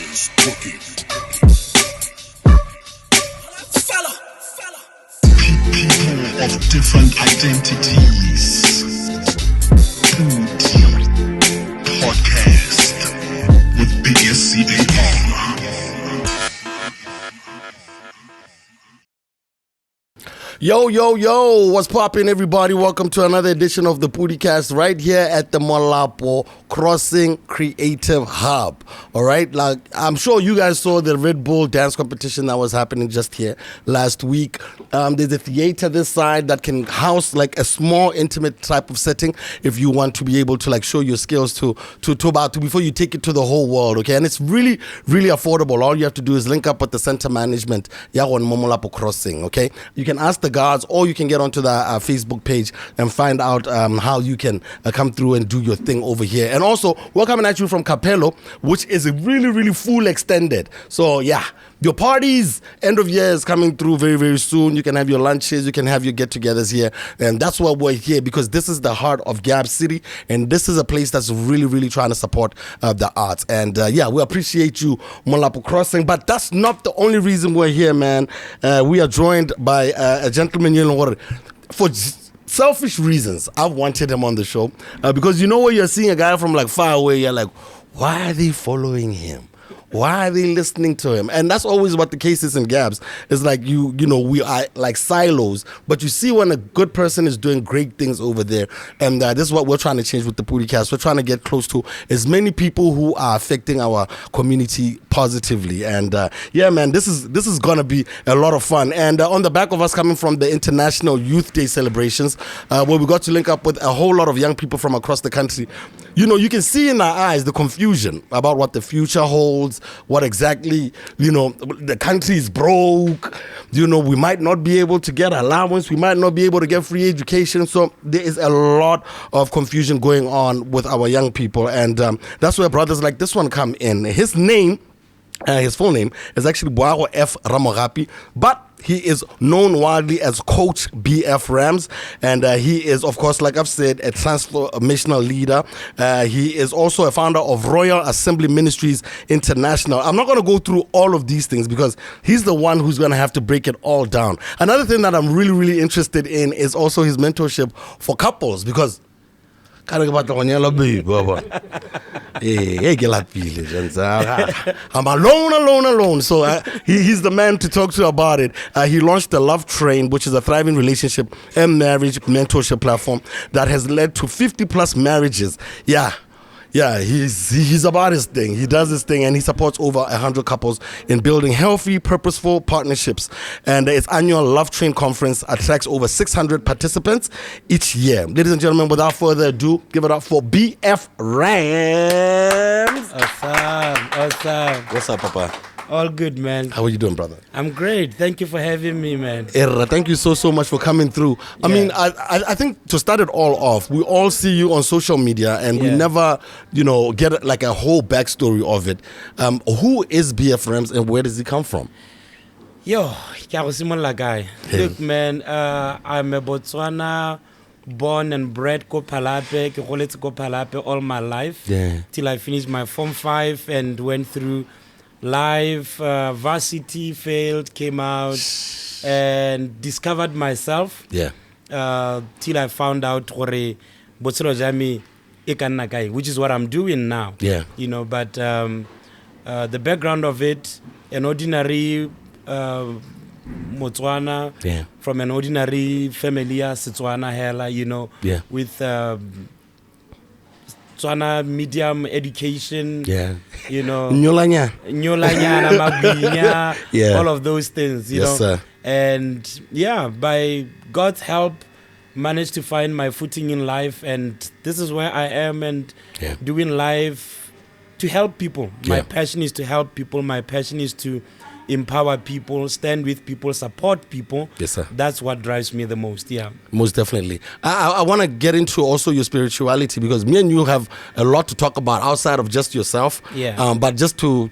Cookies, cookies. People of different identities. Podcast with biggest CAR. Yo, what's poppin', everybody? Welcome to another edition of the PODICAST right here at the Molapo Crossing Creative Hub. All right, like I'm sure you guys saw the Red Bull dance competition that was happening just here last week. There's a theater this side that can house like a small, intimate type of setting if you want to be able to like show your skills to before you take it to the whole world. Okay, and it's really, really affordable. All you have to do is link up with the center management on Molapo Crossing. Okay, you can ask the guards, or you can get onto the Facebook page and find out how you can come through and do your thing over here. And also, we're coming at you from Cappello, which is a really, really full extended. So yeah, your parties, end of year is coming through very, very soon. You can have your lunches, you can have your get-togethers here, and that's why we're here, because this is the heart of Gab City, and this is a place that's really, really trying to support the arts. And yeah, we appreciate you, Molapo Crossing, but that's not the only reason we're here, man. We are joined by a gentleman, you know, for selfish reasons. I've wanted him on the show because you know when you're seeing a guy from like far away, you're like, why are they following him? Why are they listening to him? And that's always what the case is in Gabs. It's like you know, we are like silos, but you see when a good person is doing great things over there. And this is what we're trying to change with the PODICAST. We're trying to get close to as many people who are affecting our community positively. And yeah, man, this is gonna be a lot of fun. And on the back of us coming from the International Youth Day celebrations, where we got to link up with a whole lot of young people from across the country. You know, you can see in our eyes the confusion about what the future holds, what exactly, you know, the country is broke, you know, we might not be able to get allowance, we might not be able to get free education. So there is a lot of confusion going on with our young people. And that's where brothers like this one come in. His full name is actually Boago F. Ramogapi, but he is known widely as Coach BF Rams, and he is, of course, like I've said, a transformational leader. He is also a founder of Royal Assembly Ministries International. I'm not going to go through all of these things because he's the one who's going to have to break it all down. Another thing that I'm really, really interested in is also his mentorship for couples, because I'm alone. So he's the man to talk to about it. He launched the Love Train, which is a thriving relationship and marriage mentorship platform that has led to 50 plus marriages. Yeah, he's about his thing. He does his thing, and he supports over 100 couples in building healthy, purposeful partnerships. And its annual Love Train conference attracts over 600 participants each year. Ladies and gentlemen, without further ado, give it up for BF Rams. Awesome. What's up, Papa? All good, man. How are you doing, brother? I'm great. Thank you for having me, man. Thank you so much for coming through. I mean, I think to start it all off, we all see you on social media, and we never, you know, get like a whole backstory of it. Who is BF Rams, and where does he come from? Yo, guy. Look, man, I'm a Botswana born and bred Kopalape all my life. Till I finished my Form 5 and went through live varsity, failed, came out and discovered myself. Till I found out Botswana which is what I'm doing now. You know, but the background of it, an ordinary Motswana from an ordinary family, Setswana hela, you know, with Tswana medium education, you know, Nyolanya, Magbinya, all of those things, you know. Sir. And yeah, by God's help, managed to find my footing in life, and this is where I am, and doing life to help people. My passion is to help people. My passion is to empower people, stand with people, support people. Yes, sir. That's what drives me the most. Yeah. Most definitely. I want to get into also your spirituality, because me and you have a lot to talk about outside of just yourself. Yeah. But just to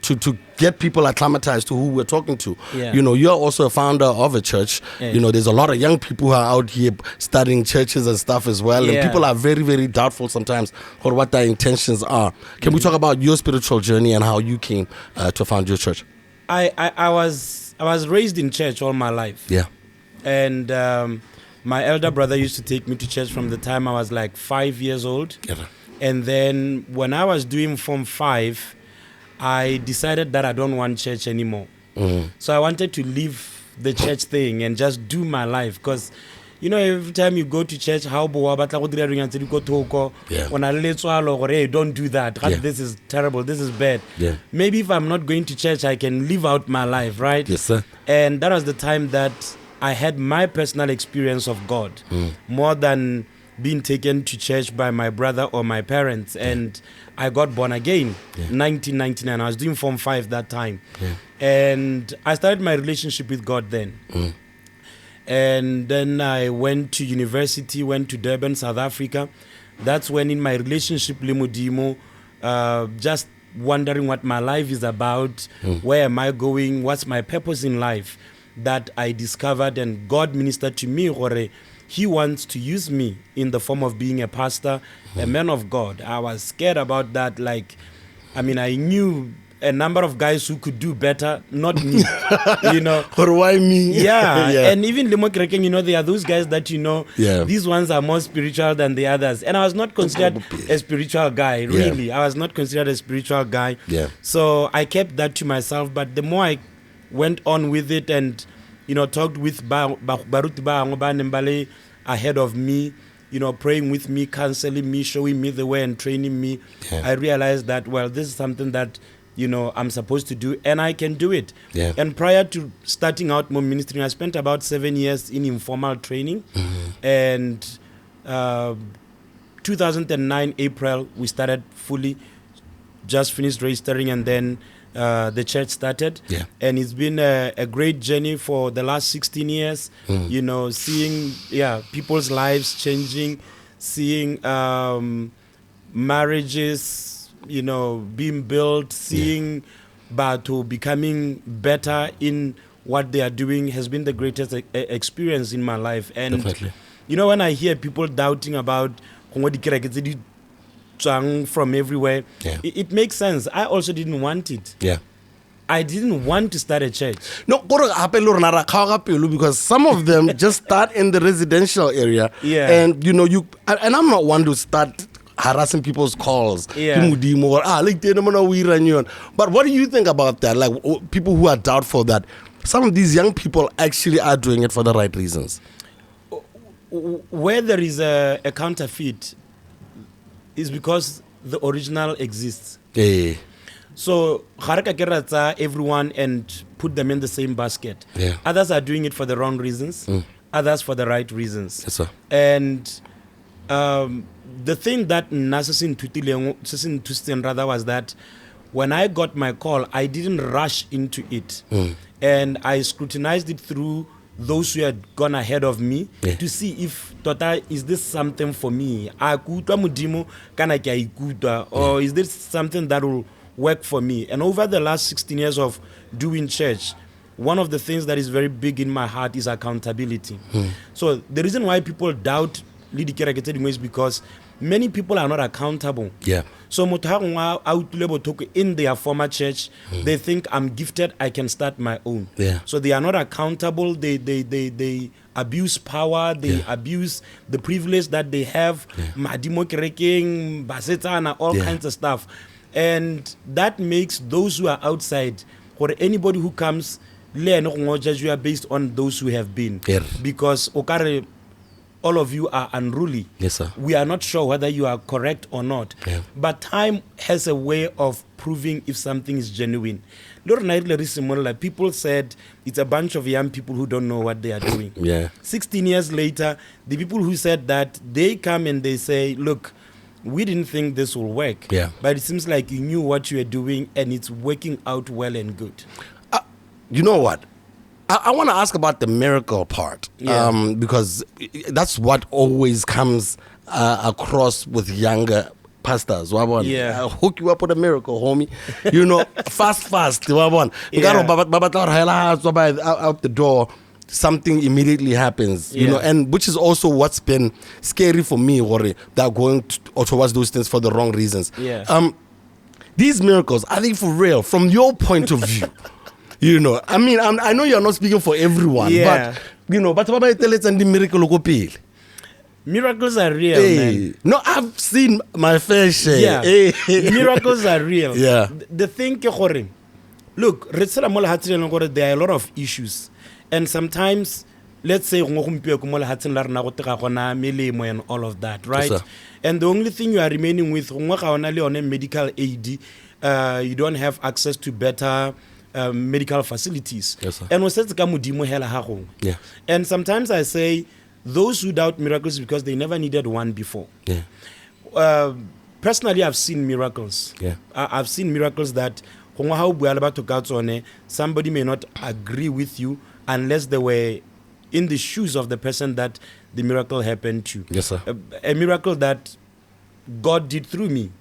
get people acclimatized to who we're talking to. Yeah. You know, you're also a founder of a church. Yeah. You know, there's a lot of young people who are out here studying churches and stuff as well. Yeah. And people are very, very doubtful sometimes for what their intentions are. Can we talk about your spiritual journey and how you came to found your church? I was raised in church all my life. Yeah. And my elder brother used to take me to church from the time I was like 5 years old. Yeah. And then when I was doing Form 5, I decided that I don't want church anymore. So I wanted to leave the church thing and just do my life, because you know, every time you go to church, how hey, don't do that. Yeah. This is terrible. This is bad. Yeah. Maybe if I'm not going to church, I can live out my life, right? Yes, sir. And that was the time that I had my personal experience of God, more than being taken to church by my brother or my parents. And I got born again, 1999. I was doing Form 5 that time. And I started my relationship with God then. And then I went to university, went to Durban, South Africa. That's when in my relationship, Limudimo, just wondering what my life is about, where am I going, what's my purpose in life, that I discovered, and God ministered to me, Gore. He wants to use me in the form of being a pastor, a man of God. I was scared about that. Like, I mean, I knew a number of guys who could do better, not me, you know. Or why me? Yeah. And even Limo Kreking, you know, there are those guys that, you know, these ones are more spiritual than the others. And I was not considered a spiritual guy, really. I was not considered a spiritual guy. So I kept that to myself. But the more I went on with it and, you know, talked with Baruti Nembale ahead of me, you know, praying with me, counseling me, showing me the way and training me, I realized that, well, this is something that, you know, I'm supposed to do, and I can do it. And prior to starting out more ministry, I spent about 7 years in informal training. And 2009 April, we started fully, just finished registering, and then the church started. And it's been a great journey for the last 16 years, you know, seeing people's lives changing, seeing marriages, you know, being built, seeing Batu becoming better in what they are doing has been the greatest experience in my life. And you know, when I hear people doubting about from everywhere, it makes sense. I also didn't want it. I didn't want to start a church. No, because some of them just start in the residential area. And you know, and I'm not one to start harassing people's calls. But what do you think about that? Like, people who are doubtful that some of these young people actually are doing it for the right reasons. Where there is a counterfeit is because the original exists. So everyone and put them in the same basket. Others are doing it for the wrong reasons, others for the right reasons. Yes, sir. And the thing that Nasasin rather was that when I got my call, I didn't rush into it. And I scrutinized it through those who had gone ahead of me to see if Tota, is this something for me? Or is this something that will work for me? And over the last 16 years of doing church, one of the things that is very big in my heart is accountability. So the reason why people doubt is because many people are not accountable. So in their former church, they think I'm gifted, I can start my own. So they are not accountable. They abuse power. They abuse the privilege that they have. All kinds of stuff. And that makes those who are outside, or anybody who comes, judge you are based on those who have been. Because all of you are unruly. Yes, sir. We are not sure whether you are correct or not. But time has a way of proving if something is genuine. People said it's a bunch of young people who don't know what they are doing. 16 years later, the people who said that, they come and they say, look, we didn't think this will work. But it seems like you knew what you were doing and it's working out well and good. you know what? I want to ask about the miracle part, because that's what always comes across with younger pastors. Yeah. Hook you up with a miracle, homie. You know, fast. Out the door, something immediately happens. You know, and which is also what's been scary for me, that going towards those things for the wrong reasons. Yeah. These miracles, are they for real? From your point of view, you know, I mean, I know you're not speaking for everyone, but you know, but it's a miracle. Miracles are real, man. No, I've seen my fair share. Yeah. Miracles are real. Yeah. The thing, look, there are a lot of issues. And sometimes, let's say, and all of that, right? Yes, and the only thing you are remaining with, on a medical aid, you don't have access to better medical facilities. Yes, sir. Yeah. And sometimes I say, those who doubt miracles because they never needed one before. Yeah. Personally, I've seen miracles. Yeah. I've seen miracles that somebody may not agree with you unless they were in the shoes of the person that the miracle happened to. Yes, sir. A miracle that God did through me.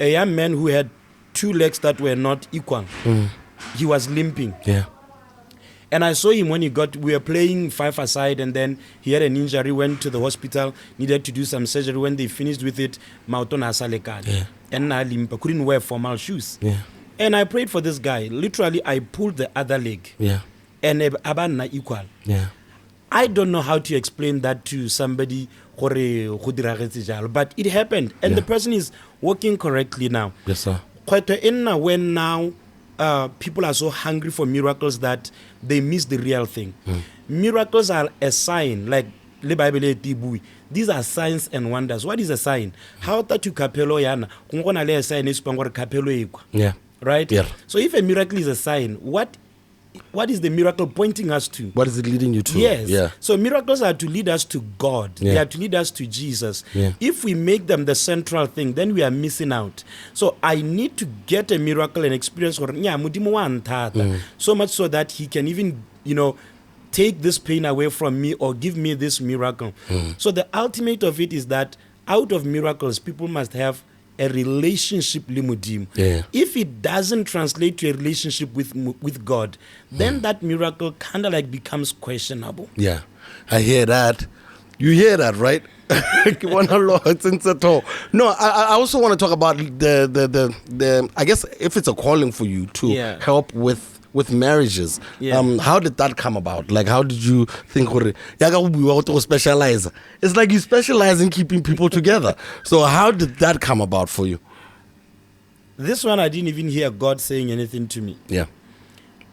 A young man who had 2 legs that were not equal. He was limping. Yeah. And I saw him when we were playing 5-a-side, and then he had an injury, went to the hospital, needed to do some surgery. When they finished with it, and couldn't wear formal shoes. Yeah. And I prayed for this guy. Literally, I pulled the other leg. Yeah. And abanna equal. Yeah. I don't know how to explain that to somebody, but it happened. And the person is working correctly now. Yes, sir. When now people are so hungry for miracles that they miss the real thing. Miracles are a sign, like the Bible. These are signs and wonders. What is a sign? How that you Cappello yana? A sign is Cappello. Yeah. Right? Yeah. So if a miracle is a sign, what is the miracle pointing us to? What is it leading you to? Yes. Yeah. So miracles are to lead us to God. Yeah. They are to lead us to Jesus. Yeah. If we make them the central thing, then we are missing out. So I need to get a miracle and experience so much so that he can even, take this pain away from me or give me this miracle. So the ultimate of it is that out of miracles, people must have a relationship limudim. Yeah. If it doesn't translate to a relationship with God, then that miracle kind of like becomes questionable. Yeah, I hear that. You hear that, right? No, I also want to talk about the I guess if it's a calling for you to help with marriages. How did that come about? Like, how did you think specialize? It's like you specialize in keeping people together. So how did that come about for you? This one, I didn't even hear God saying anything to me. Yeah.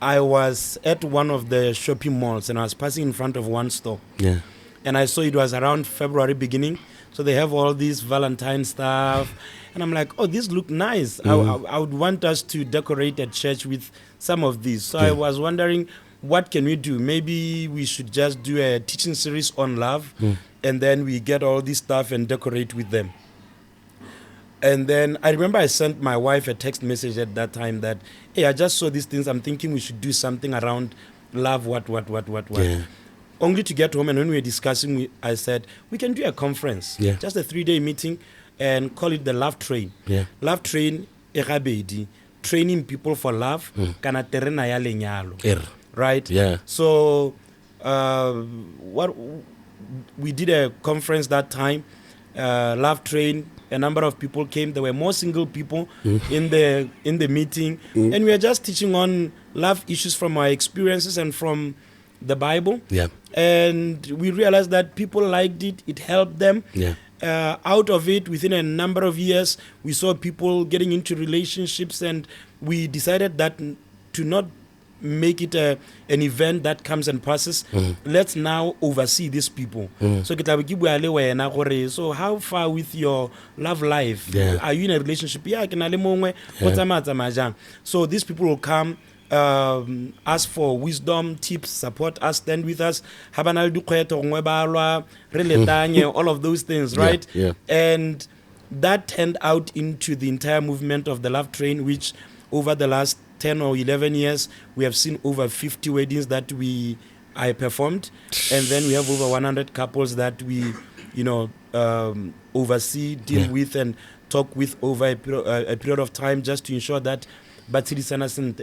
I was at one of the shopping malls and I was passing in front of one store. Yeah. And I saw it was around February beginning. So they have all these Valentine stuff. And I'm like, oh, these look nice. I would want us to decorate a church with some of these. So I was wondering, what can we do? Maybe we should just do a teaching series on love. And then we get all this stuff and decorate with them. And then I remember I sent my wife a text message at that time that, hey, I just saw these things. I'm thinking we should do something around love, what. Yeah. Only to get home, and when we were discussing, I said, we can do a conference. Yeah. Just a 3-day meeting and call it the Love Train. Yeah. Love Train, training people for love. Right? Yeah. So we did a conference that time, Love Train. A number of people came. There were more single people in the meeting, and we were just teaching on love issues from our experiences and from the Bible. Yeah. And we realized that people liked it. It helped them. Yeah. Out of it, within a number of years, we saw people getting into relationships, and we decided that to not make it an event that comes and passes. Let's now oversee these people. So how far with your love life? Yeah. Are you in a relationship? So these people will come, ask for wisdom, tips, support us, stand with us, all of those things, right? Yeah. And that turned out into the entire movement of the Love Train, which over the last 10 or 11 years, we have seen over 50 weddings that I performed, and then we have over 100 couples that we, oversee, deal with, and talk with over a period of time, just to ensure that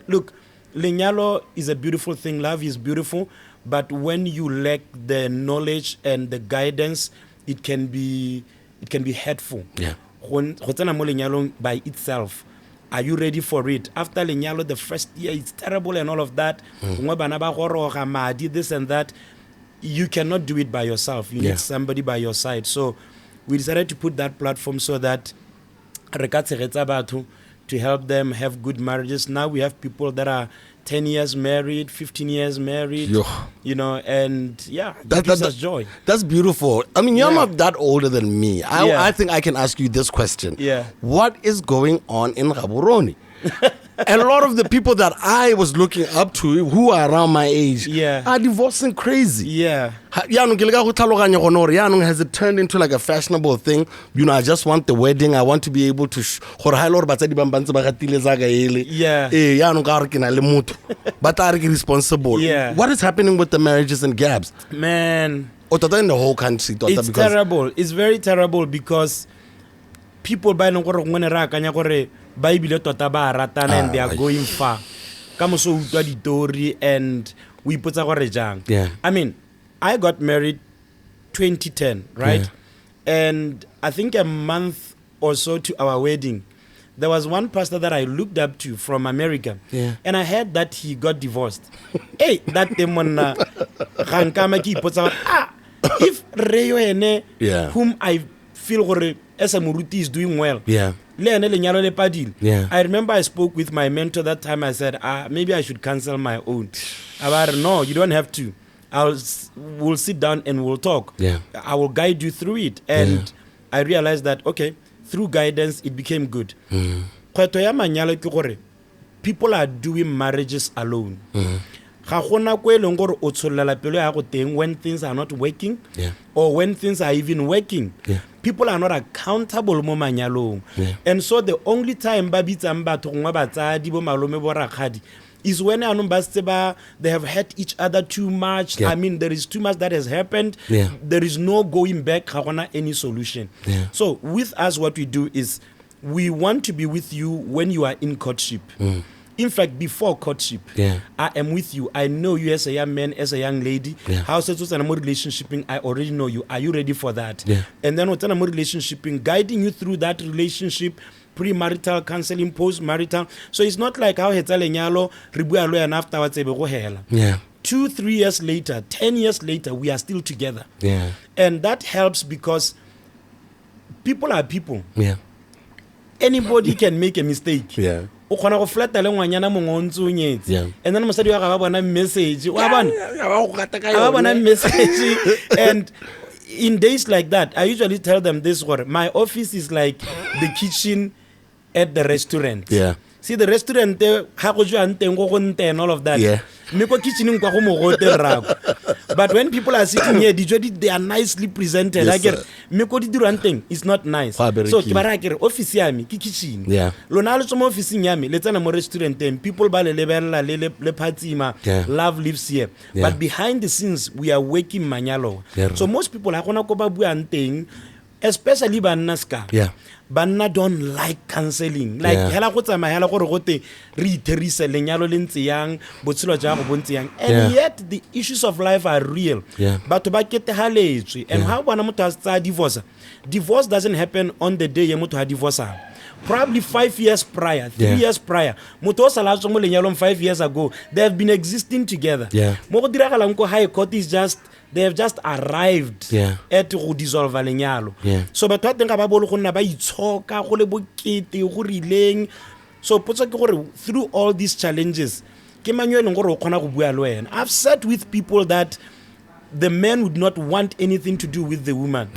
look, lenyalo is a beautiful thing. Love is beautiful, but when you lack the knowledge and the guidance, it can be hurtful. Yeah. By itself, are you ready for it? After lenyalo, the first year it's terrible and all of that. This and that. You cannot do it by yourself. You need somebody by your side. So we decided to put that platform so that to help them have good marriages. Now we have people that are 10 years married, 15 years married, and that gives us joy. That's beautiful. I mean, you're not that older than me. I think I can ask you this question. Yeah. What is going on in Gaborone? And a lot of the people that I was looking up to, who are around my age, are divorcing crazy. Yeah. Has it turned into like a fashionable thing? I just want the wedding. I want to be able to but are responsible. What is happening with the marriages and gaps? Man, in the whole country. It's terrible. It's very terrible because people buy and they are going far. And we put I mean, I got married 2010, right? And I think a month or so to our wedding, there was one pastor that I looked up to from America. And I heard that he got divorced. Hey, that demon if Reyo whom I feel as a Muruti is doing well. I remember I spoke with my mentor that time. I said, maybe I should cancel my own. No, you don't have to. We'll sit down and we'll talk. I will guide you through it. And I realized that, okay, through guidance, it became good. People are doing marriages alone. When things are not working, or when things are even working, people are not accountable and so the only time is when they have hurt each other too much. I mean, there is too much that has happened. There is no going back, any solution. So with us, what we do is we want to be with you when you are in courtship. In fact, before courtship, I am with you. I know you as a young man, as a young lady. How such an relationship, I already know you. Are you ready for that? And then what's an relationship, guiding you through that relationship, premarital, counseling, post-marital. So it's not like how Hetalenyalo, Ribualo, and afterwards, 2-3 years later, 10 years later, we are still together. And that helps because people are people. Anybody can make a mistake. And then message. And in days like that, I usually tell them this word. My office is like the kitchen at the restaurant. See the restaurant and all of that. But when people are sitting here, they are nicely presented. It's not nice. So office kitchen. People love lives here. But behind the scenes, we are working manyalo. So most people are especially Bannaska. Banna don't like counseling. Like and yet the issues of life are real. But and how divorce? Divorce doesn't happen on the day you have divorce. Probably 5 years prior, 3 years prior. 5 years ago, they have been existing together. High court is just they have just arrived at to dissolve lenyalo. So but what think about so through all these challenges, I've sat with people that the man would not want anything to do with the woman.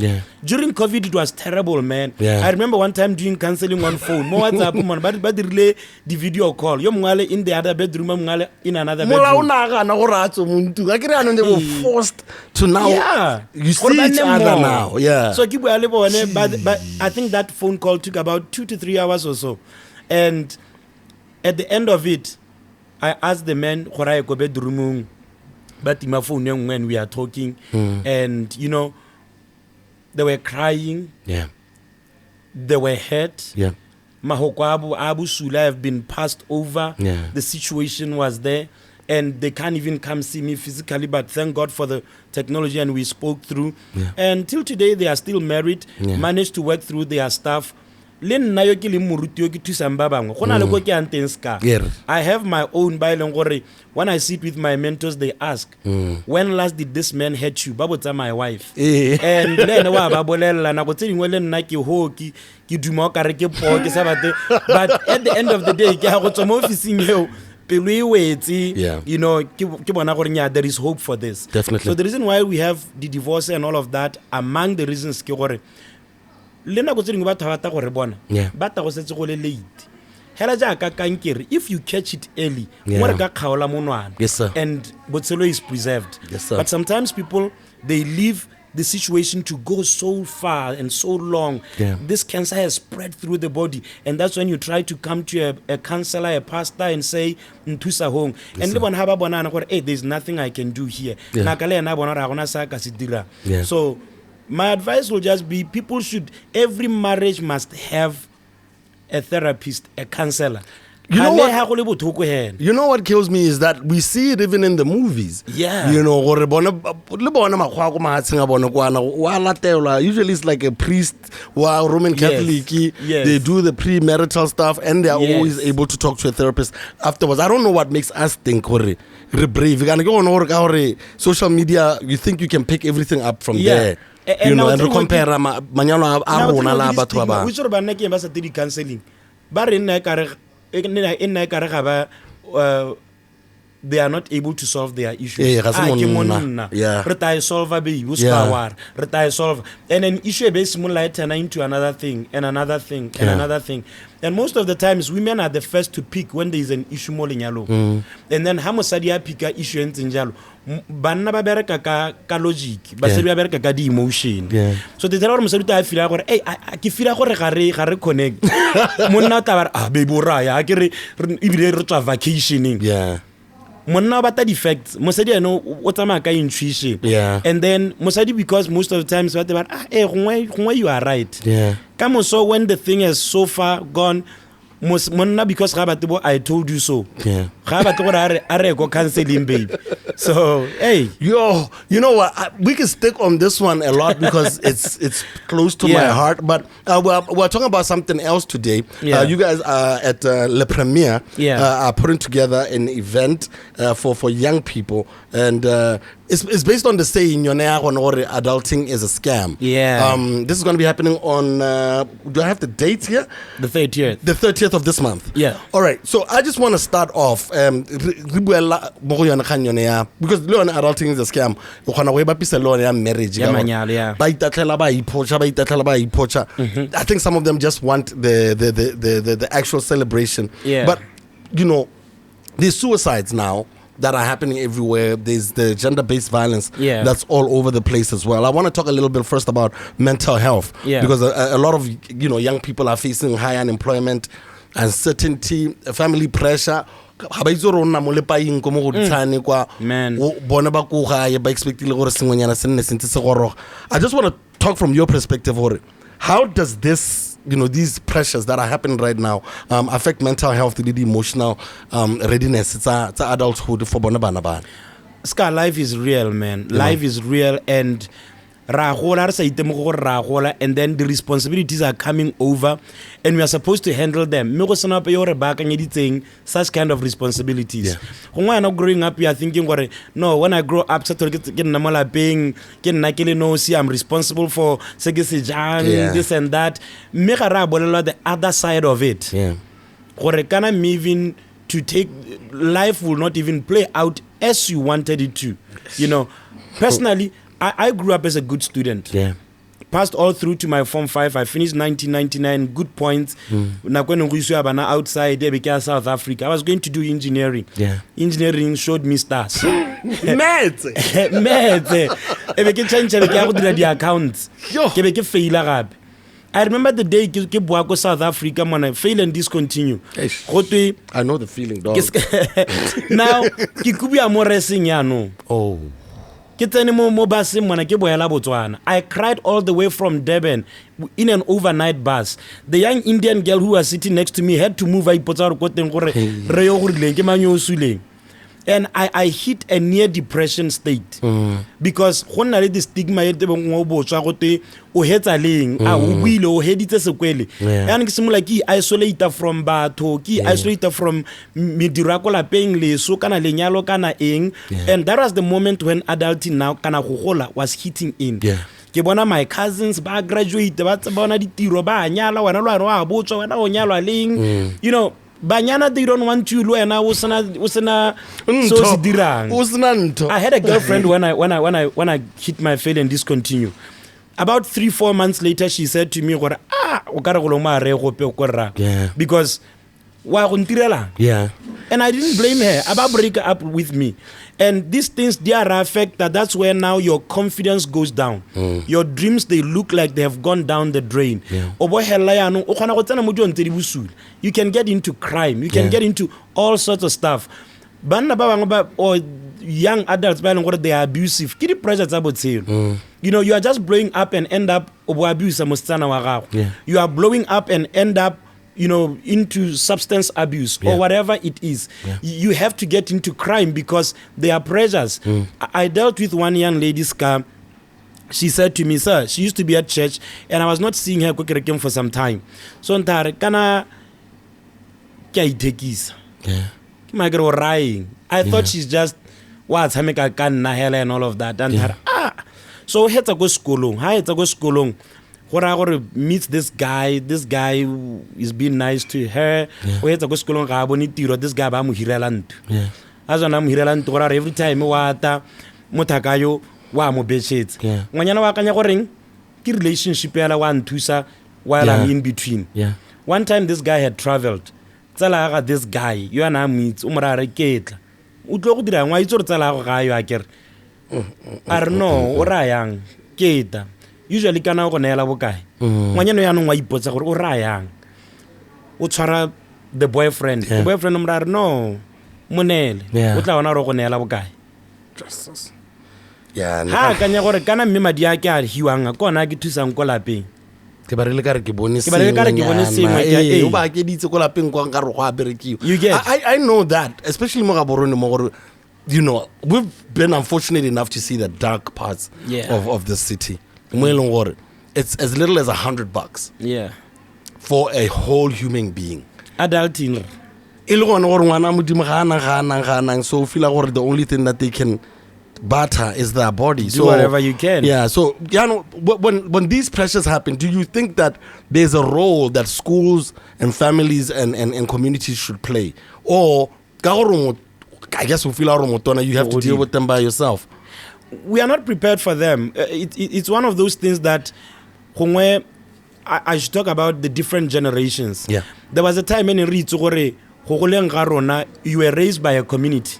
During COVID, it was terrible, man. I remember one time doing counseling on phone. But relay the video call. You're in the other bedroom, in another bedroom. They were forced to now. You see each other now. So but I think that phone call took about 2 to 3 hours or so. And at the end of it, I asked the man gore I go bedroom but my phone when we are talking and you know they were crying, they were hurt, mahoko abu sula have been passed over, the situation was there and they can't even come see me physically, but thank God for the technology and we spoke through and till today they are still married, managed to work through their stuff. I have my own by when I sit with my mentors they ask when last did this man hurt you babotsa my wife and then but at the end of the day you know there is hope for this. Definitely. So the reason why we have the divorce and all of that, among the reasons if you catch it early, yes, sir. and Botselo is preserved. Yes, sir. But sometimes people they leave the situation to go so far and so long. This cancer has spread through the body, and that's when you try to come to a counselor, a pastor, and say Ntusa home. And hey, there's nothing I can do here. So my advice will just be every marriage must have a therapist, a counselor. You know what kills me is that we see it even in the movies. You know, usually it's like a priest or Roman Catholic. They do the premarital stuff and they are always able to talk to a therapist afterwards. I don't know what makes us think brave. You can go on social media, you think you can pick everything up from there. You know, and compare counseling. They are not able to solve their issues. And an issue based turn into another thing and another thing and another thing. And most of the times women are the first to pick when there is an issue more in yellow. And then Hamosadia pick a issue in Jalo. Banna babereka ka logic, basedi babereka ka di emotion. So they tell us I feel like hey I feel like gare connect. Monna tabar baby raya akere ibile re tswa vacationing. Monna bata defects. Mosadi I know what am I intuition. And then Mosadi because most of the times what about you are right. Come so when the thing is so far gone Monna because I told you so. Go counseling, babe. So hey, you know what? We can stick on this one a lot because it's close to my heart. But we're talking about something else today. You guys are at Le Premier are putting together an event for young people, and it's based on the saying adulting is a scam. This is going to be happening on do I have the date here? The 30th. The 30th of this month. All right. So I just want to start off because adulting is a scam. Marriage. I think some of them just want the actual celebration. But you know, there's suicides now that are happening everywhere. There's the gender-based violence that's all over the place as well. I want to talk a little bit first about mental health because a lot of young people are facing high unemployment, uncertainty, family pressure. I just want to talk from your perspective. How does this, these pressures that are happening right now affect mental health, the emotional readiness? It's adulthood for Bonabana. Scar, life is real, man. Life is real, and and then the responsibilities are coming over, and we are supposed to handle them. Such kind of responsibilities. When I'm not growing up, we are thinking, no, when I grow up, I'm responsible for this and that. The other side of it. Even to take life will not even play out as you wanted it to. Personally, I grew up as a good student. Passed all through to my Form 5. I finished 1999, good points. Outside South Africa. I was going to do engineering. Engineering showed me stars. Mad. The accounts. I remember the day ke bua ko South Africa man, fail and discontinue. I know the feeling, dog. Now ke kubia mo racing ya no. Oh. Ke tsene mo busing mona ke boela Botswana. I cried all the way from Durban in an overnight bus. The young Indian girl who was sitting next to me had to move. I put her ko teng gore re yo go rileng ke manyo suleng. And I hit a near depression state because go nna le the stigma e tebeng go botswa go te o hetsa leng a o buile o heditse sekwele and ke simola ke isolate from batho ke isolate from mediro ko lapeng leso kana lenyalo kana eng and that was the moment when adulting now kana go gola was hitting in. Ke bona my cousins ba graduate ba tsabona ditiro ba nyala wena lo a botswa wena o nyalwa leng you know. Banyana, they don't want you. I had a girlfriend when I hit my fail and discontinue. About 3-4 months later, she said to me, because yeah. And I didn't blame her about break up with me. And these things, they are affect that's where now your confidence goes down. Your dreams, they look like they have gone down the drain. You can get into crime. You can get into all sorts of stuff. Or young adults, they are abusive. You know, you are just blowing up and end up abuse. You are blowing up and end up, you know, into substance abuse or whatever it is. You have to get into crime because there are pressures. I dealt with one young lady's car. She said to me, sir, she used to be at church and I was not seeing her for some time. So I thought she's just what's and all of that. And so I go school. Meet this guy is being nice to her. This guy every time motakayo wa mo betshetse ngwanyana wa kanya goreng ke relationship ya la wa nthusa while I'm in between. One time this guy had traveled. Tsala ga this guy you ana meet o morare ketla o tlo go dira ngwa itse re tsala go ga yo akere are no o ra yang keta usually kana go nela bokae ngwanyana ya no ngwa ipotsa gore o ra yang o tshwara the boyfriend the boyfriend mo ra no monele o tla bona re go nela bokae justice ha kanya gore kana mme madi a ke a hiwang kona ke thusang ko lapeng ke ba re le ka re ke bone I know that, especially mo Gaborone mo gore you know we've been unfortunate enough to see the dark parts of the city. It's as little as $100 for a whole human being. Adulting. So feel like the only thing that they can barter is their body. Do whatever you can. Yeah. So when these pressures happen, do you think that there's a role that schools and families and communities should play, or I guess you have to deal with them by yourself? We are not prepared for them. It's one of those things that I should talk about the different generations. Yeah. There was a time when you were raised by a community.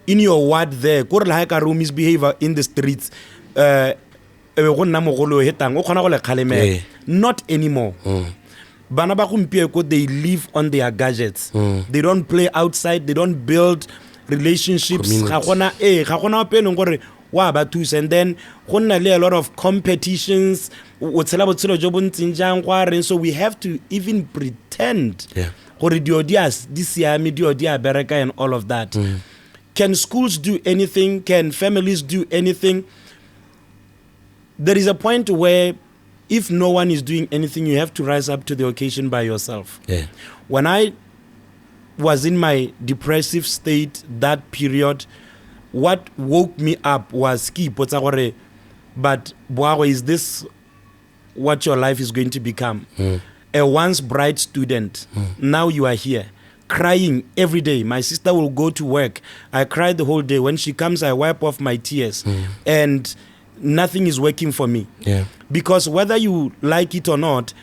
In your ward there, misbehavior in the streets. Not anymore. They live on their gadgets. They don't play outside. They don't build relationships. And then a lot of competitions. So we have to even pretend. And all of that. Can schools do anything? Can families do anything? There is a point where if no one is doing anything, you have to rise up to the occasion by yourself. When I was in my depressive state, that period, what woke me up was but is this what your life is going to become? A once bright student, now you are here. Crying every day. My sister will go to work. I cry the whole day. When she comes, I wipe off my tears. And nothing is working for me. Because whether you like it or not,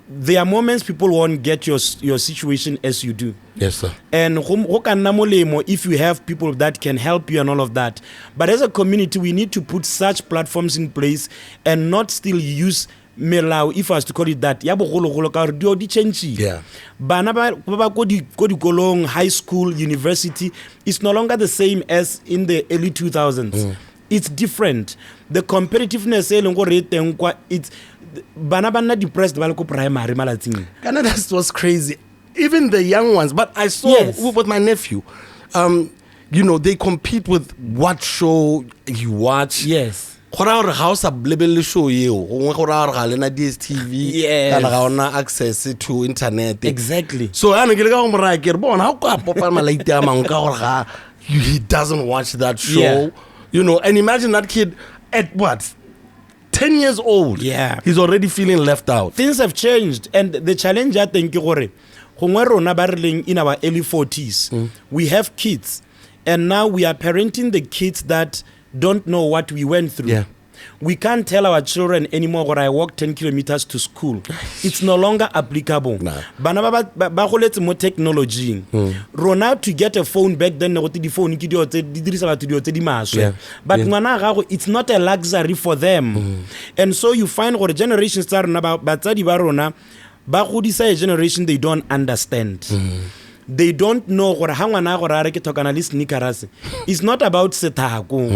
there are moments people won't get your situation as you do. Yes, sir. And if you have people that can help you and all of that. But as a community, we need to put such platforms in place and not still use melao, if I was to call it that, ya bogologolo ka gore di change. Yeah. Bana ba ko dikolong, high school, university, it's no longer the same as in the early 2000s. It's different. The competitiveness it's bana banna depressed ba le ko primary malatsing. That's what's crazy. Even the young ones, but I saw with my nephew, you know, they compete with what show you watch. Yes. House a lebelle show you DSTV kana ga ona access to internet. Exactly. So I ke le ka go mora ke re bona how ka popa malaite a mang ka gore ga he doesn't watch that show. Yeah. You know, and imagine that kid at what? 10 years old. Yeah. He's already feeling left out. Things have changed, and the challenge I think gore gongwe rona ba re in our early 40s, we have kids, and now we are parenting the kids that don't know what we went through. Yeah. We can't tell our children anymore where I walk 10 kilometers to school. It's no longer applicable. Bana ba goletse mo technology. Rona to get a phone back then the phone ki dio tse di dirisa batho dio tse di maswe. But ngwana gago, it's not a luxury for them. And so you find gore generations tsa rona batsadi ba rona ba godisa a generation they don't understand. They don't know gore ha ngwana gore a re ke thokana le sneakers. It's not about setako.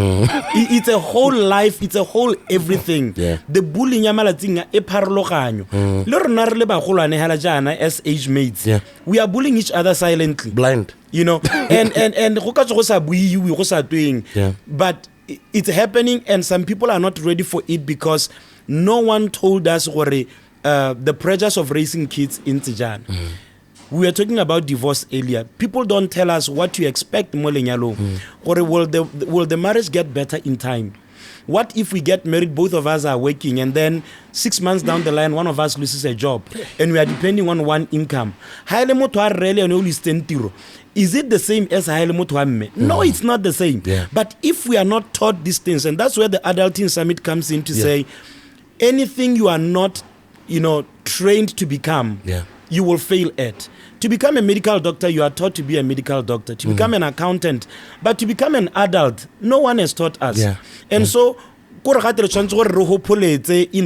It's a whole life, it's a whole everything. The bullying ya malatsing e pharologanyo. Le rona re le bagolwane hala jana as age mates. We are bullying each other silently. Blind. You know, and go ka go sa buiwe go sa tweng. But it's happening, and some people are not ready for it because no one told us gore the pressures of raising kids in Tijana. We were talking about divorce earlier. People don't tell us what to expect mo lenyalong. Or will the marriage get better in time? What if we get married, both of us are working, and then 6 months down the line, one of us loses a job, and we are depending on one income? Is it the same as No, it's not the same. But if we are not taught these things, and that's where the Adulting Summit comes in to say, anything you are not, trained to become, you will fail at. To become a medical doctor, you are taught to be a medical doctor. To become an accountant, but to become an adult, no one has taught us. And so, in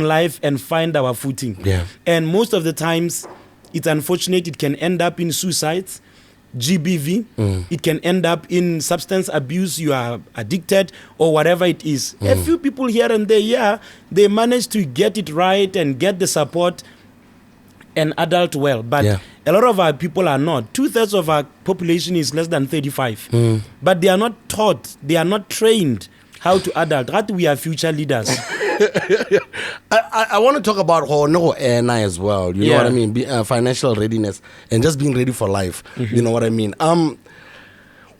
life and find our footing. And most of the times, it's unfortunate, it can end up in suicides, GBV, it can end up in substance abuse, you are addicted, or whatever it is. A few people here and there, they manage to get it right and get the support and adult well, but a lot of our people are not. 2/3 of our population is less than 35, but they are not taught, they are not trained how to adult. How we are future leaders. I want to talk about as well. You know what I mean? Financial readiness and just being ready for life. You know what I mean?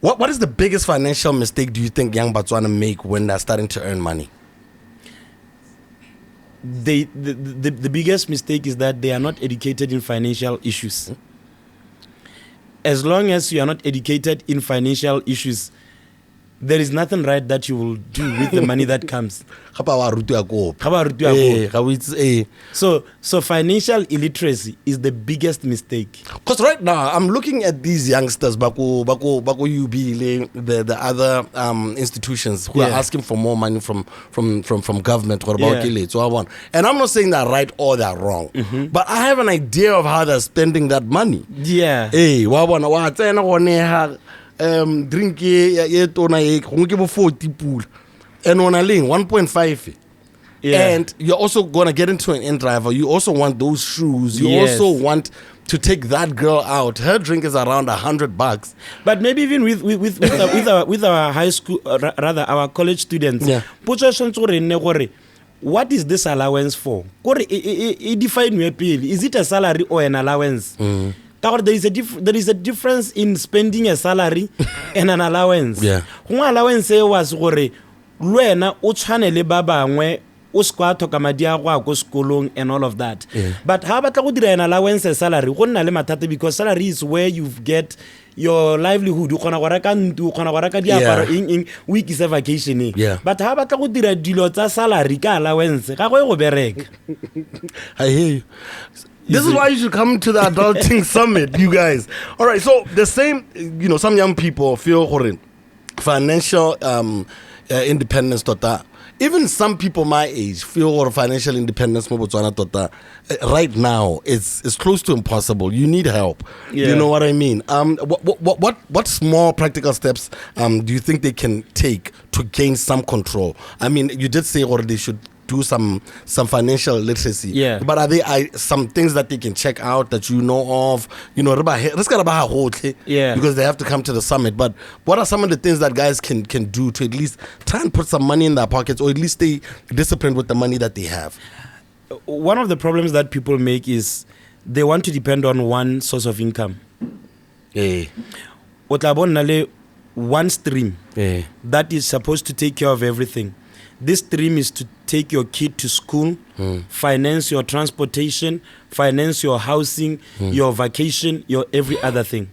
What is the biggest financial mistake do you think young Botswana make when they're starting to earn money? The biggest mistake is that they are not educated in financial issues. As long as you are not educated in financial issues, there is nothing right that you will do with the money that comes. So financial illiteracy is the biggest mistake. Because right now I'm looking at these youngsters, Baku UB, the other institutions who are asking for more money from government. And I'm not saying they're right or they're wrong, but I have an idea of how they're spending that money. Drink ye 40 pool and on a link 1.5. And you're also gonna get into an end driver. You also want those shoes. You also want to take that girl out. Her drink is around $100. But maybe even with our high school, rather our college students, what is this allowance for? Define me. Is it a salary or an allowance? There is a difference in spending a salary and an allowance. Allowance was gore luena o tshwanele ba bangwe o skwa thoka madi a go skolong and all of that. But how about go dira an allowance a salary go nna le mathata because salary is where you get your livelihood. You kgona go reka ntlo, kgona go reka diaparo ing week is a vacation. But how about go dira dilo tsa salary ka allowance ga go go bereka. I hear you. This is why you should come to the Adulting Summit, you guys. All right, so the same, some young people feel financial independence even some people my age feel or financial independence mo Botswana tota, right now it's close to impossible. You need help. You know what I mean? What small practical steps do you think they can take to gain some control? I mean, you did say or they should do some financial literacy. Yeah. But are there some things that they can check out that you know of? You know, because they have to come to the summit. But what are some of the things that guys can do to at least try and put some money in their pockets, or at least stay disciplined with the money that they have? One of the problems that people make is they want to depend on one source of income. Yeah. One stream that is supposed to take care of everything. This stream is to take your kid to school, finance your transportation, finance your housing, your vacation, your every other thing.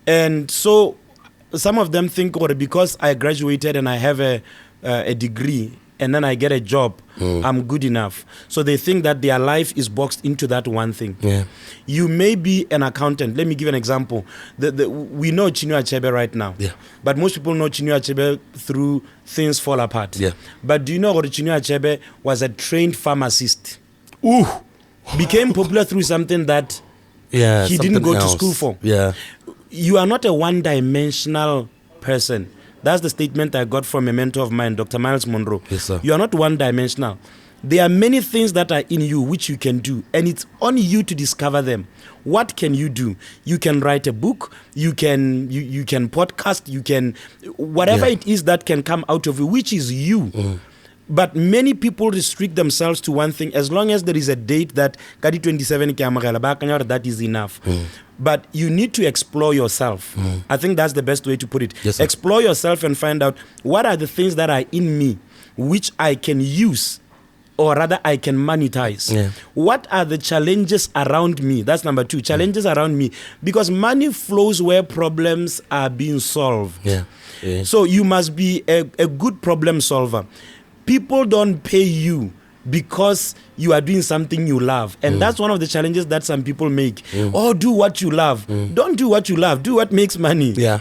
And so some of them think, because I graduated and I have a degree and then I get a job, I'm good enough. So they think that their life is boxed into that one thing. Yeah. You may be an accountant. Let me give an example. We know Chinua Achebe right now. Yeah. But most people know Chinua Achebe through Things Fall Apart. Yeah. But do you know that Chinua Achebe was a trained pharmacist? Ooh. Became popular through something that he didn't go to school for. Yeah. You are not a one-dimensional person. That's the statement I got from a mentor of mine, Dr. Miles Monroe. Yes, sir. You are not one-dimensional. There are many things that are in you which you can do, and it's on you to discover them. What can you do? You can write a book, you can podcast, you can whatever it is that can come out of you, which is you. But many people restrict themselves to one thing. As long as there is a date that Kadi 27 that is enough. But you need to explore yourself. I think that's the best way to put it. Yes, explore yourself and find out what are the things that are in me which I can use, or rather I can monetize. Yeah. What are the challenges around me? That's number 2. Challenges around me. Because money flows where problems are being solved. Yeah. Yeah. So you must be a good problem solver. People don't pay you because you are doing something you love. And that's one of the challenges that some people make. Oh, do what you love. Don't do what you love. Do what makes money. Yeah.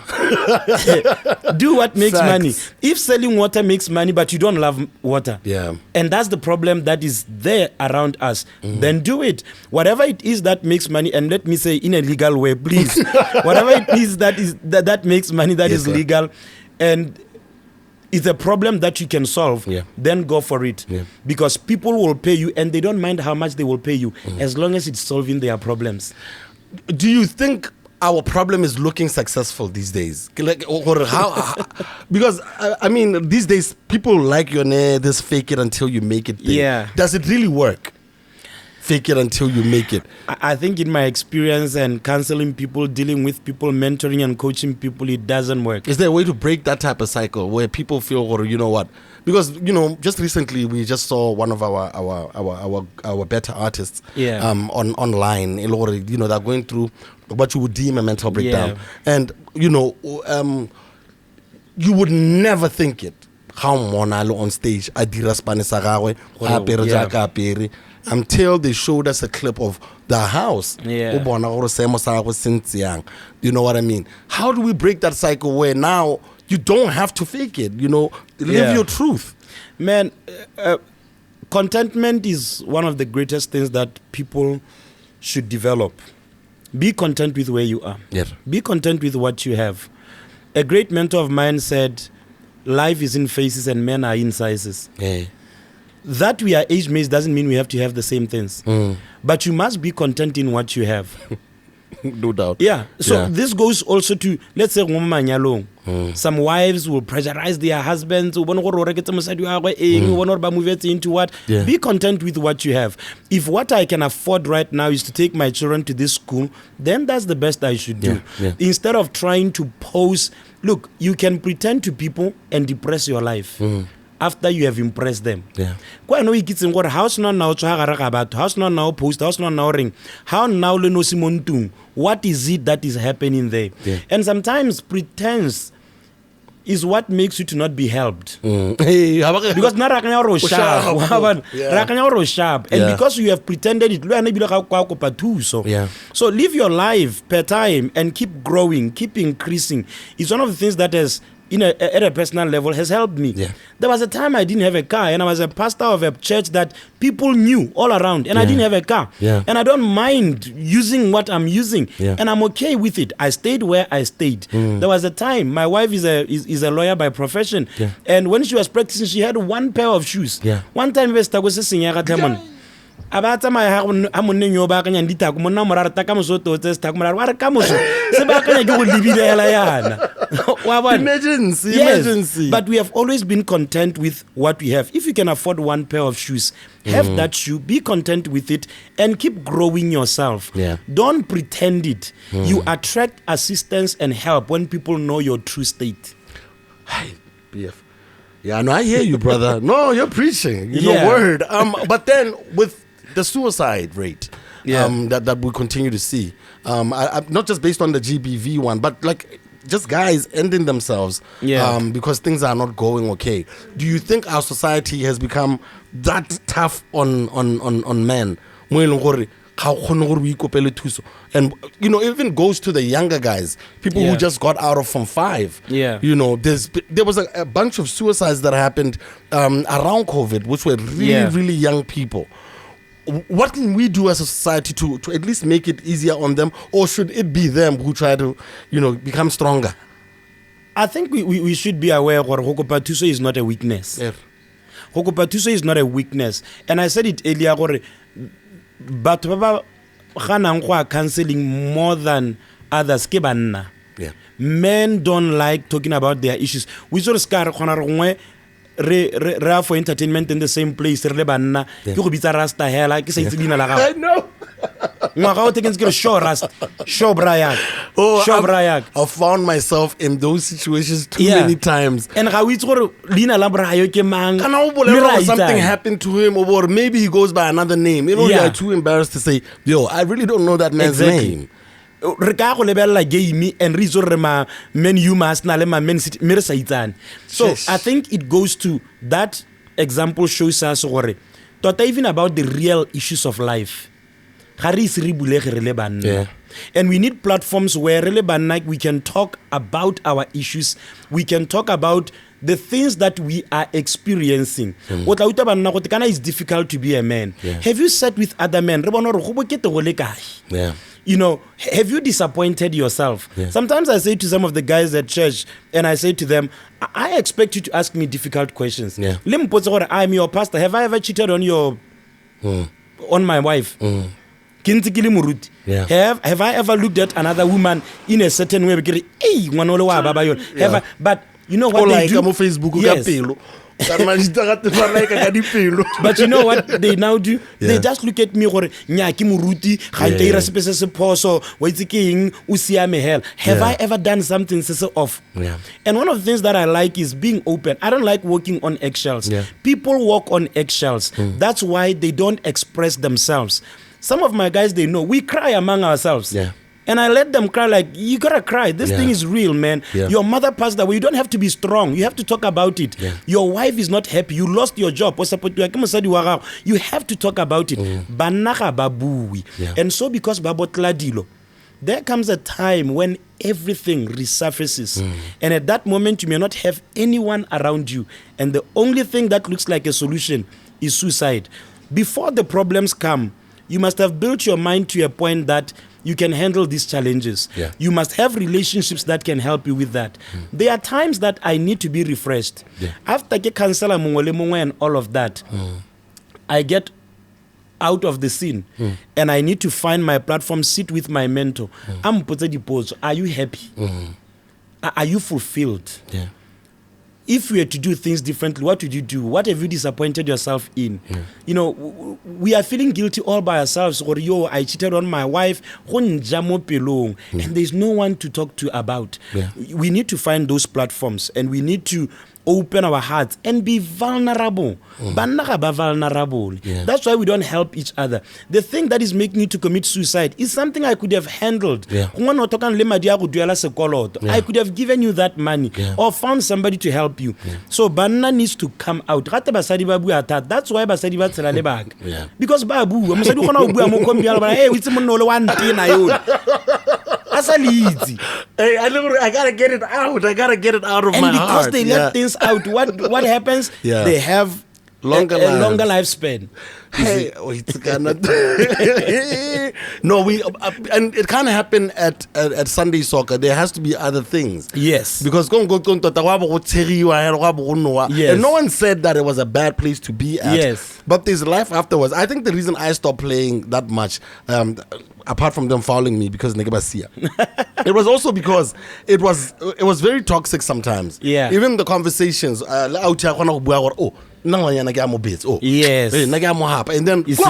Do what makes Facts. money. If selling water makes money, but you don't love water. Yeah. And that's the problem that is there around us. Then do it. Whatever it is that makes money, and let me say in a legal way, please. Whatever it is that makes money, that Yes, is sir. legal. And it's a problem that you can solve, then go for it. Yeah. Because people will pay you and they don't mind how much they will pay you as long as it's solving their problems. Do you think our problem is looking successful these days? Like, or how? Because I mean, these days people like this fake it until you make it thing. Yeah. Does it really work? Fake it until you make it. I think in my experience and counseling people, dealing with people, mentoring and coaching people, it doesn't work. Is there a way to break that type of cycle where people feel, or you know what? Because just recently we just saw one of our better artists online. They're going through what you would deem a mental breakdown, and you would never think it. How Monalo on stage adira Spanesa gagwe apere jaaka apere until they showed us a clip of the house. Yeah. O bona gore seemo sa gagwe se ntse yang. You know what I mean? How do we break that cycle where now you don't have to fake it? Live your truth. Man, contentment is one of the greatest things that people should develop. Be content with where you are. Yes. Be content with what you have. A great mentor of mine said, life is in phases and men are in sizes. Yeah. That we are age mates doesn't mean we have to have the same things. But you must be content in what you have. No doubt. Yeah. So this goes also to, let's say, some wives will pressurize their husbands. Into what? Yeah. Be content with what you have. If what I can afford right now is to take my children to this school, then that's the best I should do. Yeah. Instead of trying to pose, look, you can pretend to people and depress your life. After you have impressed them. Yeah. House now house now post, house now ring. How now what is it that is happening there? Yeah. And sometimes pretense is what makes you to not be helped. Because now sharp. And because you have pretended it, so live your life per time and keep growing, keep increasing. It's one of the things that has at a personal level has helped me. Yeah. There was a time I didn't have a car, and I was a pastor of a church that people knew all around, and I didn't have a car. Yeah. And I don't mind using what I'm using, Yeah. and I'm okay with it. I stayed where I stayed. There was a time, my wife is a lawyer by profession, Yeah. and when she was practicing, she had one pair of shoes. Yeah. One time, we started to abatsa ma ha monneng yo ba kanya ditako monna morara ta ka mosoto tse sta ka morara ka moso se ba kanya ke go libile hela yana wa bona emergency. But we have always been content with what we have. If you can afford one pair of shoes, have that shoe, be content with it, and keep growing yourself. Don't pretend it. You attract assistance and help when people know your true state. Hi, BF. Yeah, no, I hear you, brother. No, you're preaching. You know, word. But then with the suicide rate that we continue to see, not just based on the GBV one, but like just guys ending themselves because things are not going okay. Do you think our society has become that tough on men? And you know, even goes to the younger guys, people who just got out of Form 5. You know, there was a bunch of suicides that happened around COVID, which were really young people. What can we do as a society to at least make it easier on them, or should it be them who try to, you know, become stronger? I think we should be aware that Hokopatuso is not a weakness. Hokopatuso is not a weakness. And I said it earlier, but counseling more than others ke banna. Men don't like talking about their issues. We sort of scar re for entertainment in the same place re le banna ke go bitsa rasta hela ke sa itse dina la gago. I know. Ngwaga o tekeng ke show rasta show Brian. I found myself in those situations too many times. And ga o itse gore lina la Brian ke mang? Kana o bolela something happened to him, or maybe he goes by another name. You know, you are too embarrassed to say, yo, I really don't know that man's name. Re ka go lebella game and re zo re ma men you must na le ma men city me re sa itsane. So I think it goes to that example shows us gore tota even about the real issues of life. And we need platforms where we can talk about our issues. We can talk about the things that we are experiencing. It's difficult to be a man. Have you sat with other men? You know, have you disappointed yourself? Sometimes I say to some of the guys at church, and I say to them, I expect you to ask me difficult questions. I'm your pastor. Have I ever cheated on my wife? Have I ever looked at another woman in a certain way? But you know what they do? But you know what they now do? They just look at me. Have I ever done something off? And one of the things that I like is being open. I don't like walking on eggshells. People walk on eggshells. That's why they don't express themselves. Some of my guys, they know we cry among ourselves. And I let them cry like, you gotta cry. This thing is real, man. Your mother passed away. You don't have to be strong. You have to talk about it. Your wife is not happy. You lost your job. You have to talk about it. And so because there comes a time when everything resurfaces. And at that moment, you may not have anyone around you. And the only thing that looks like a solution is suicide. Before the problems come, you must have built your mind to a point that you can handle these challenges. You must have relationships that can help you with that. There are times that I need to be refreshed. After I cancel and all of that, I get out of the scene and I need to find my platform, sit with my mentor. Are you happy? Are you fulfilled? If you were to do things differently, what would you do? What have you disappointed yourself in? You know, we are feeling guilty all by ourselves. Or, I cheated on my wife. And there's no one to talk to about. We need to find those platforms and we need to open our hearts and be vulnerable. That's why we don't help each other. The thing that is making you to commit suicide is something I could have handled. I could have given you that money or found somebody to help you. So banna needs to come out. That's why basadi ba tsela le baka. Because babu, Hey, I gotta get it out. I gotta get it out of And my because heart. they let things out, what happens? Yeah. They have Longer a lives. longer lifespan. Hey, wait, no, and it can't happen at Sunday soccer. There has to be other things. Yes. Because yes. And no one said that it was a bad place to be at. Yes. But there's life afterwards. I think the reason I stopped playing that much, apart from them fouling me because it was also because it was very toxic sometimes. Yeah. Even the conversations. Yes. And then You see?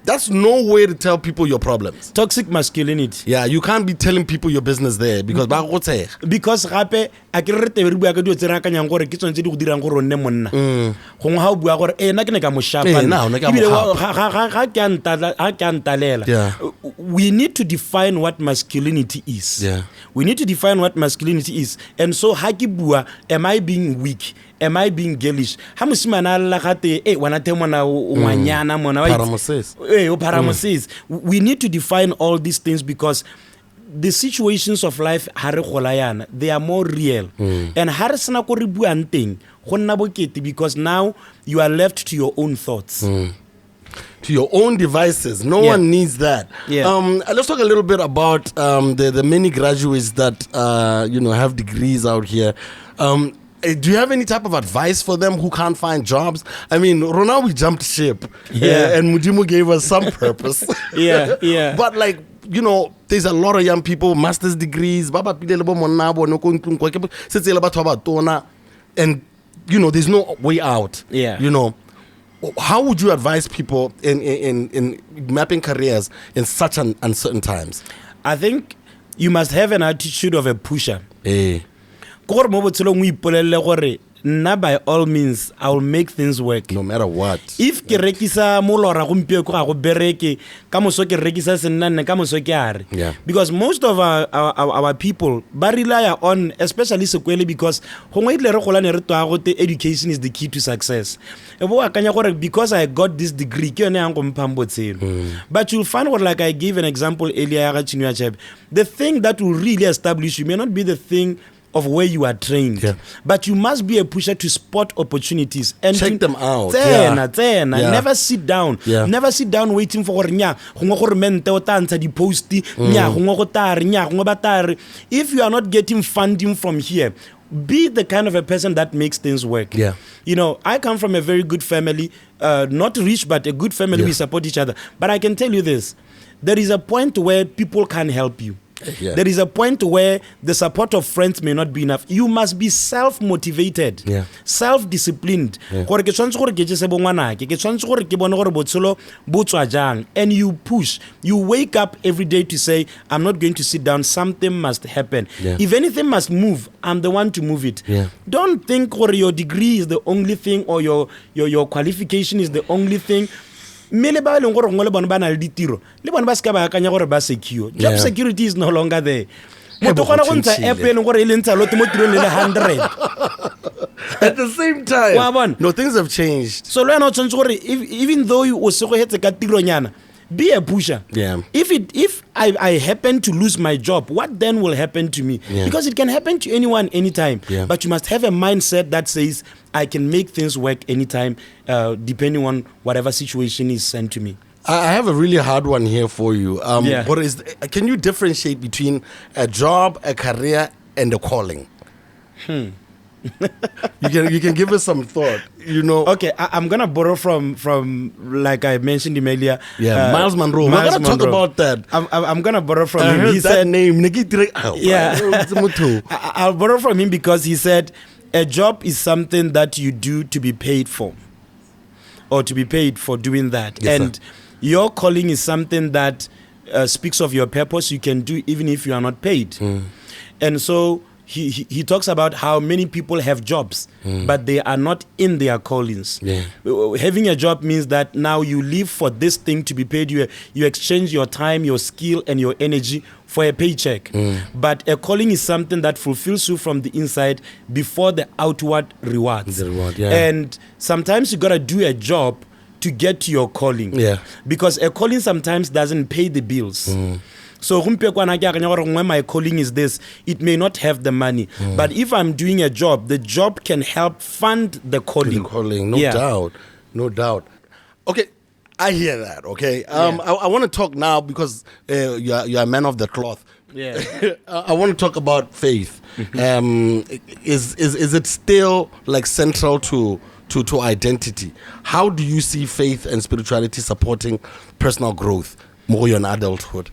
that's no way to tell people your problems. Toxic masculinity. Yeah, you can't be telling people your business there because Because gape a ke re tebe re bua ka dio tse re akanyang gore ke tsone tse di go dirang gore o nne monna gongwe ga o bua gore nna ke ne ka mo shapa ebile ga ke a ntalela. Yeah. We need to define what masculinity is. Yeah. We need to define what masculinity is. And so ha ke bua, am I being weak? Am I being girlish? Ha mosimana la gate wana te mona o ngwanyana mona wa Paramosis. o paramosis. We need to define all these things because the situations of life they are more real. And harisana ko re buang teng go nna bokete because now you are left to your own thoughts. To your own devices. No one needs that. Yeah. Let's talk a little bit about the many graduates that have degrees out here. Do you have any type of advice for them who can't find jobs? I mean, we jumped ship. Yeah. And Mudimu gave us some purpose. Yeah. But there's a lot of young people, master's degrees, and there's no way out. Yeah. How would you advise people in mapping careers in such an uncertain times? I think you must have an attitude of a pusher. By all means, I will make things work. No matter what. If ke rekisa molora gompieko ga go bereke ka moso ke rekisa senanne ka moso ke are. Yeah. Because most of our people ba rely on, especially sekwele, because gongwe ile re golane re twa go education is the key to success. Because I got this degree ke yone yang go mpha botshelo. But you'll find like I gave an example earlier, the thing that will really establish you may not be the thing of where you are trained, but you must be a pusher to spot opportunities and check them out. Never sit down. Never sit down waiting for if you are not getting funding from here, be the kind of a person that makes things work. I come from a very good family, not rich, but a good family. We support each other. But I can tell you this, there is a point where people can't help you. There is a point where the support of friends may not be enough. You must be self-motivated, self-disciplined. And you push. You wake up every day to say, I'm not going to sit down. Something must happen. If anything must move, I'm the one to move it. Don't think your degree is the only thing or your qualification is the only thing. Job security is no longer there. At the same time, no, things have changed. So even though you also be a pusher. If I happen to lose my job, what then will happen to me? Because it can happen to anyone anytime. But you must have a mindset that says I can make things work anytime, depending on whatever situation is sent to me. I have a really hard one here for you. Can you differentiate between a job, a career, and a calling? You can give us some thought. Okay, I'm gonna borrow from like I mentioned him earlier. Miles Monroe. We're gonna talk about that. I'm gonna borrow from him. He said name. I'll borrow from him because he said a job is something that you do to be paid for, or to be paid for doing that. And your calling is something that speaks of your purpose. You can do even if you are not paid. And so he talks about how many people have jobs, but they are not in their callings. Having a job means that now you live for this thing to be paid. You exchange your time, your skill, and your energy for a paycheck. But a calling is something that fulfills you from the inside before the outward rewards. And sometimes you gotta do a job to get to your calling. Because a calling sometimes doesn't pay the bills. So when my calling is this, it may not have the money. But if I'm doing a job, the job can help fund the calling. No doubt. Okay, I hear that, okay? I want to talk now because you're a man of the cloth. Yeah. I want to talk about faith. Is it still like central to identity? How do you see faith and spirituality supporting personal growth more in adulthood?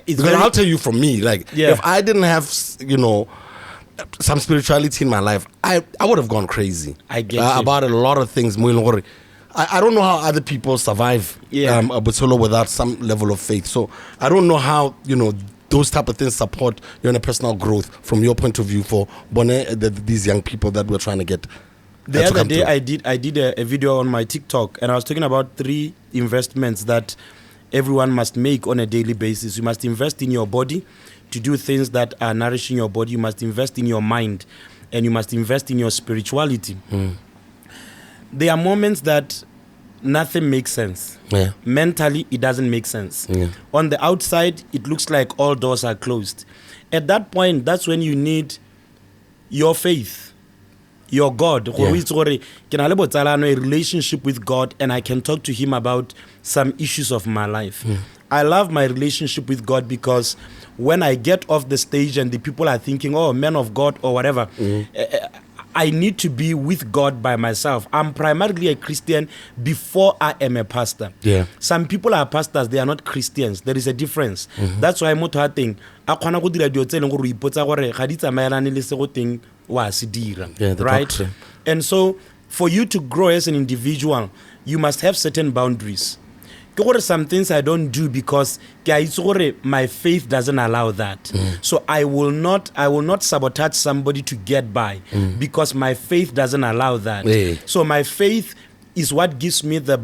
Because I'll tell you from me, like, if I didn't have, some spirituality in my life, I would have gone crazy. I get about a lot of things. I don't know how other people survive without some level of faith. So I don't know how, those type of things support your personal growth from your point of view for these young people that we're trying to get. The other day I did a video on my TikTok, and I was talking about 3 investments that everyone must make on a daily basis. You must invest in your body to do things that are nourishing your body. You must invest in your mind, and you must invest in your spirituality. There are moments that nothing makes sense. Mentally, it doesn't make sense. On the outside, it looks like all doors are closed. At that point, that's when you need your faith, your God. A relationship with God, and I can talk to Him about some issues of my life. I love my relationship with God because when I get off the stage and the people are thinking, oh, man of God or whatever, I need to be with God by myself. I'm primarily a Christian before I am a pastor. Some people are pastors, they are not Christians. There is a difference. That's why I'm think right? And so for you to grow as an individual, you must have certain boundaries. Some things I don't do because my faith doesn't allow that. So I will not sabotage somebody to get by because my faith doesn't allow that. So my faith is what gives me the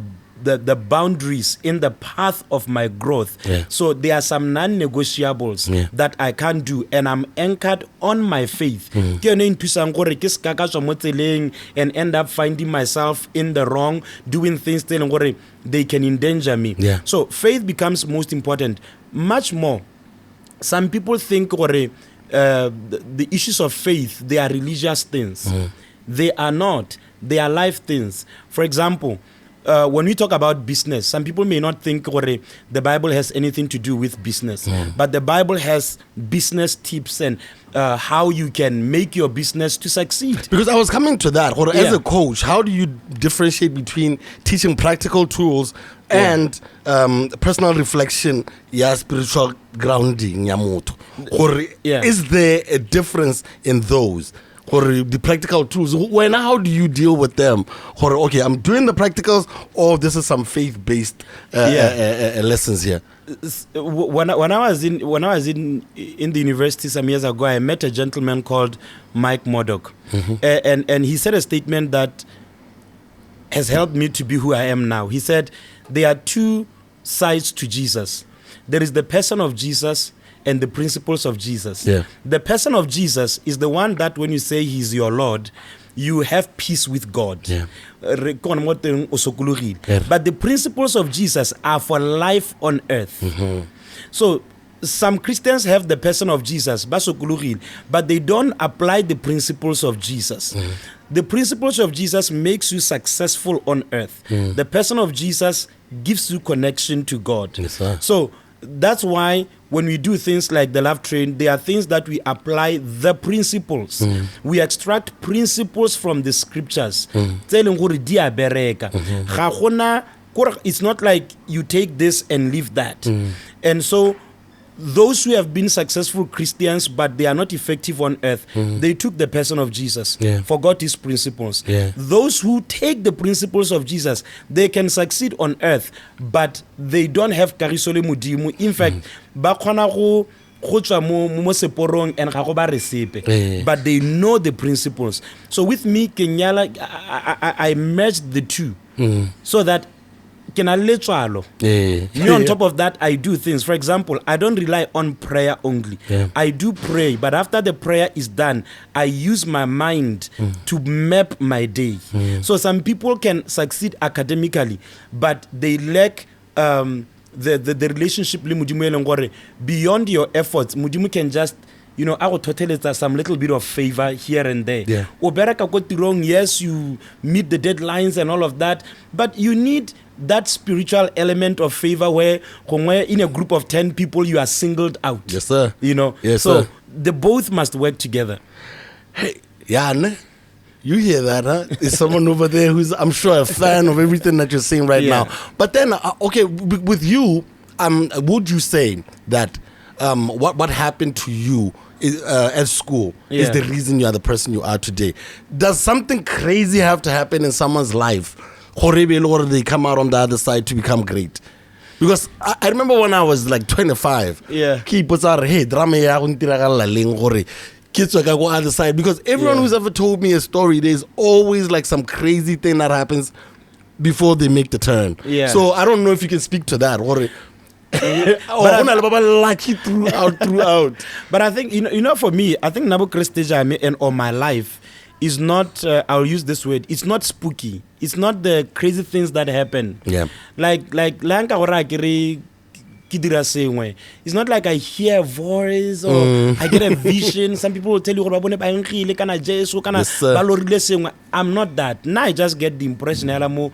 boundaries in the path of my growth. So there are some non-negotiables that I can't do, and I'm anchored on my faith. And end up finding myself in the wrong, doing things they can endanger me. So faith becomes most important. Much more. Some people think the issues of faith, they are religious things. They are not. They are life things. For example, when we talk about business, some people may not think the Bible has anything to do with business, but the Bible has business tips and how you can make your business to succeed. Because I was coming to that. As a coach, how do you differentiate between teaching practical tools and personal reflection, spiritual grounding? Is there a difference in those? Or the practical tools, how do you deal with them? Or okay, I'm doing the practicals, or this is some faith-based lessons here. When I was in the university some years ago, I met a gentleman called Mike Murdoch, and he said a statement that has helped me to be who I am now. He said there are 2 sides to Jesus. There is the person of Jesus and the principles of Jesus. The person of Jesus is the one that when you say He's your Lord, you have peace with God. But the principles of Jesus are for life on earth. So some Christians have the person of Jesus, but they don't apply the principles of Jesus. The principles of Jesus makes you successful on earth. The person of Jesus gives you connection to God. So that's why when we do things like the love train, there are things that we apply the principles. We extract principles from the scriptures. It's not like you take this and leave that. And so those who have been successful Christians but they are not effective on earth, they took the person of Jesus, forgot His principles. Those who take the principles of Jesus, they can succeed on earth, but they don't have karisole mudimu. In fact, but they know the principles. So with me, Kenyala, I merged the 2 so that me on top of that, I do things. For example, I don't rely on prayer only. I do pray, but after the prayer is done, I use my mind to map my day. So some people can succeed academically, but they lack the relationship le modimo e leng gore beyond your efforts modimo can just I would totally some little bit of favor here and there. Yeah. Yes, you meet the deadlines and all of that, but you need that spiritual element of favor where in a group of 10 people you are singled out. Yes, sir. Yes, so sir. they both must work together. Hey, Jan, you hear that, huh? There's someone over there who's, I'm sure, a fan of everything that you're saying right now. But then, okay, with you, would you say that what happened to you at school is the reason you are the person you are today? Does something crazy have to happen in someone's life or they come out on the other side to become great? Because I remember when I was like 25, kids go other side, because everyone who's ever told me a story, there's always like some crazy thing that happens before they make the turn. So I don't know if you can speak to that. Lucky throughout. But I think for me, I think Nabo Christeja and all my life is not I'll use this word, it's not spooky, it's not the crazy things that happen. Like lanka ora kiri kidira sengwe. It's not like I hear a voice or I get a vision. Some people will tell you I'm not that. Now I just get the impression and then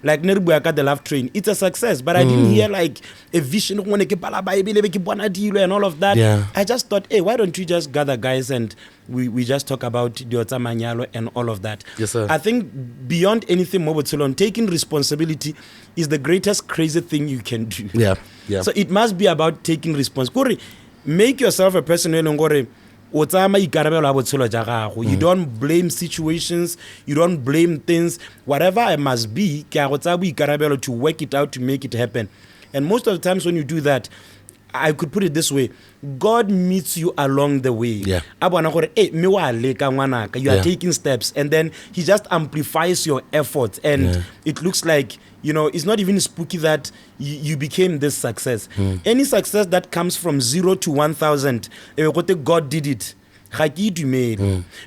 like the Love Train, it's a success, but I didn't hear like a vision and all of that. I just thought, hey, why don't you just gather guys and we just talk about Diota Manyalo and all of that. Yes, sir. I think beyond anything, taking responsibility is the greatest crazy thing you can do. So it must be about taking responsibility. Make yourself a person you don't blame situations, you don't blame things. Whatever I must be, to work it out to make it happen. And most of the times when you do that, I could put it this way, God meets you along the way. You are taking steps, and then he just amplifies your efforts, and it looks like it's not even spooky that you became this success. Any success that comes from 0 to 1,000, God did it.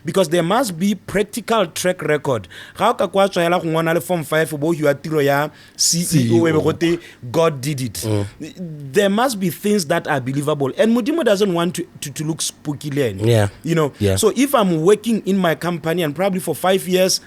Because there must be practical track record. How ka kwa tswela go ngwana le form 5 bo you are tiro ya CEO God did it. There must be things that are believable, and Mudimo doesn't want to look spooky then. So if I'm working in my company and probably for 5 years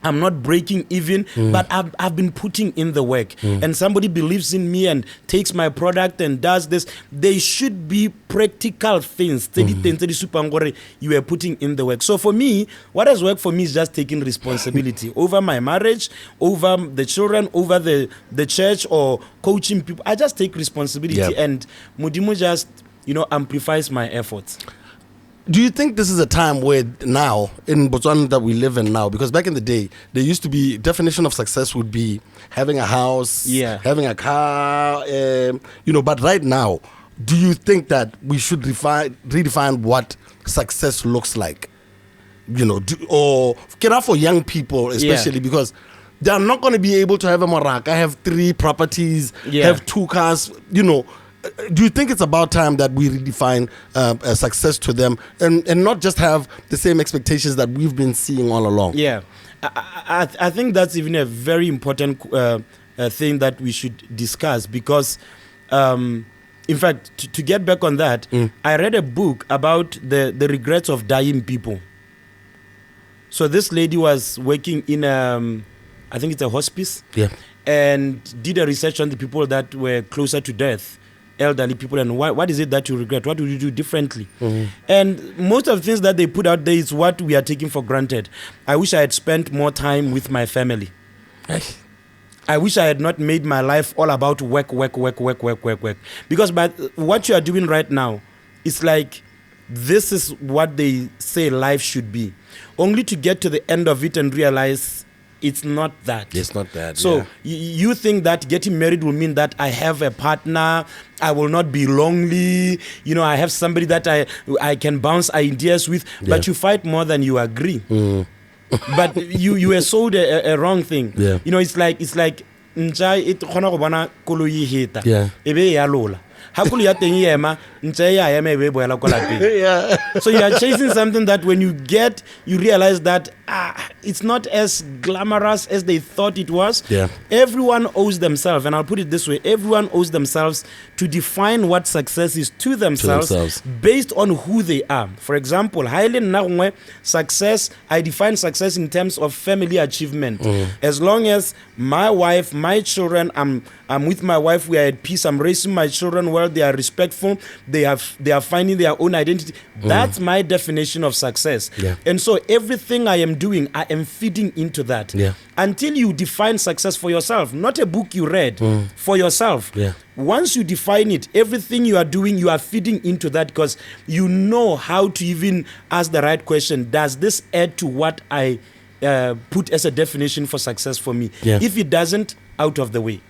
I'm not breaking even, but I've been putting in the work, and somebody believes in me and takes my product and does this. They should be practical things. You are putting in the work. So for me, what has worked for me is just taking responsibility over my marriage, over the children, over the church, or coaching people. I just take responsibility, and Mudimo just amplifies my efforts. Do you think this is a time where now, in Botswana that we live in now, because back in the day, there used to be, definition of success would be having a house, having a car, but right now, do you think that we should redefine what success looks like? Or for young people especially, because they're not going to be able to have a maraka, have 3 properties, have 2 cars, Do you think it's about time that we redefine success to them and not just have the same expectations that we've been seeing all along? I think that's even a very important thing that we should discuss, because in fact, to get back on that, I read a book about the regrets of dying people. So this lady was working in I think it's a hospice, and did a research on the people that were closer to death, elderly people, and what is it that you regret? What would you do differently? And most of the things that they put out there is what we are taking for granted. I wish I had spent more time with my family. I wish I had not made my life all about work. Because by what you are doing right now, it's like this is what they say life should be. Only to get to the end of it and realize it's not that. It's not that. So you think that getting married will mean that I have a partner, I will not be lonely, I have somebody that I can bounce ideas with, but you fight more than you agree. But you were sold a wrong thing. It's like nja it khona go bona koloi heta ebe ya lola. So you are chasing something that when you realize that it's not as glamorous as they thought it was. Yeah. Everyone owes themselves, and I'll put it this way, everyone owes themselves to define what success is to themselves. Based on who they are. For example, success, I define success in terms of family achievement. As long as my wife, my children, I'm with my wife, we are at peace, I'm raising my children well, they are respectful, they are finding their own identity. That's my definition of success. Yeah. And so everything I am doing, I am feeding into that. Yeah. Until you define success for yourself, not a book you read, for yourself. Yeah. Once you define it, everything you are doing, you are feeding into that, because you know how to even ask the right question. Does this add to what I put as a definition for success for me? Yeah. If it doesn't, out of the way.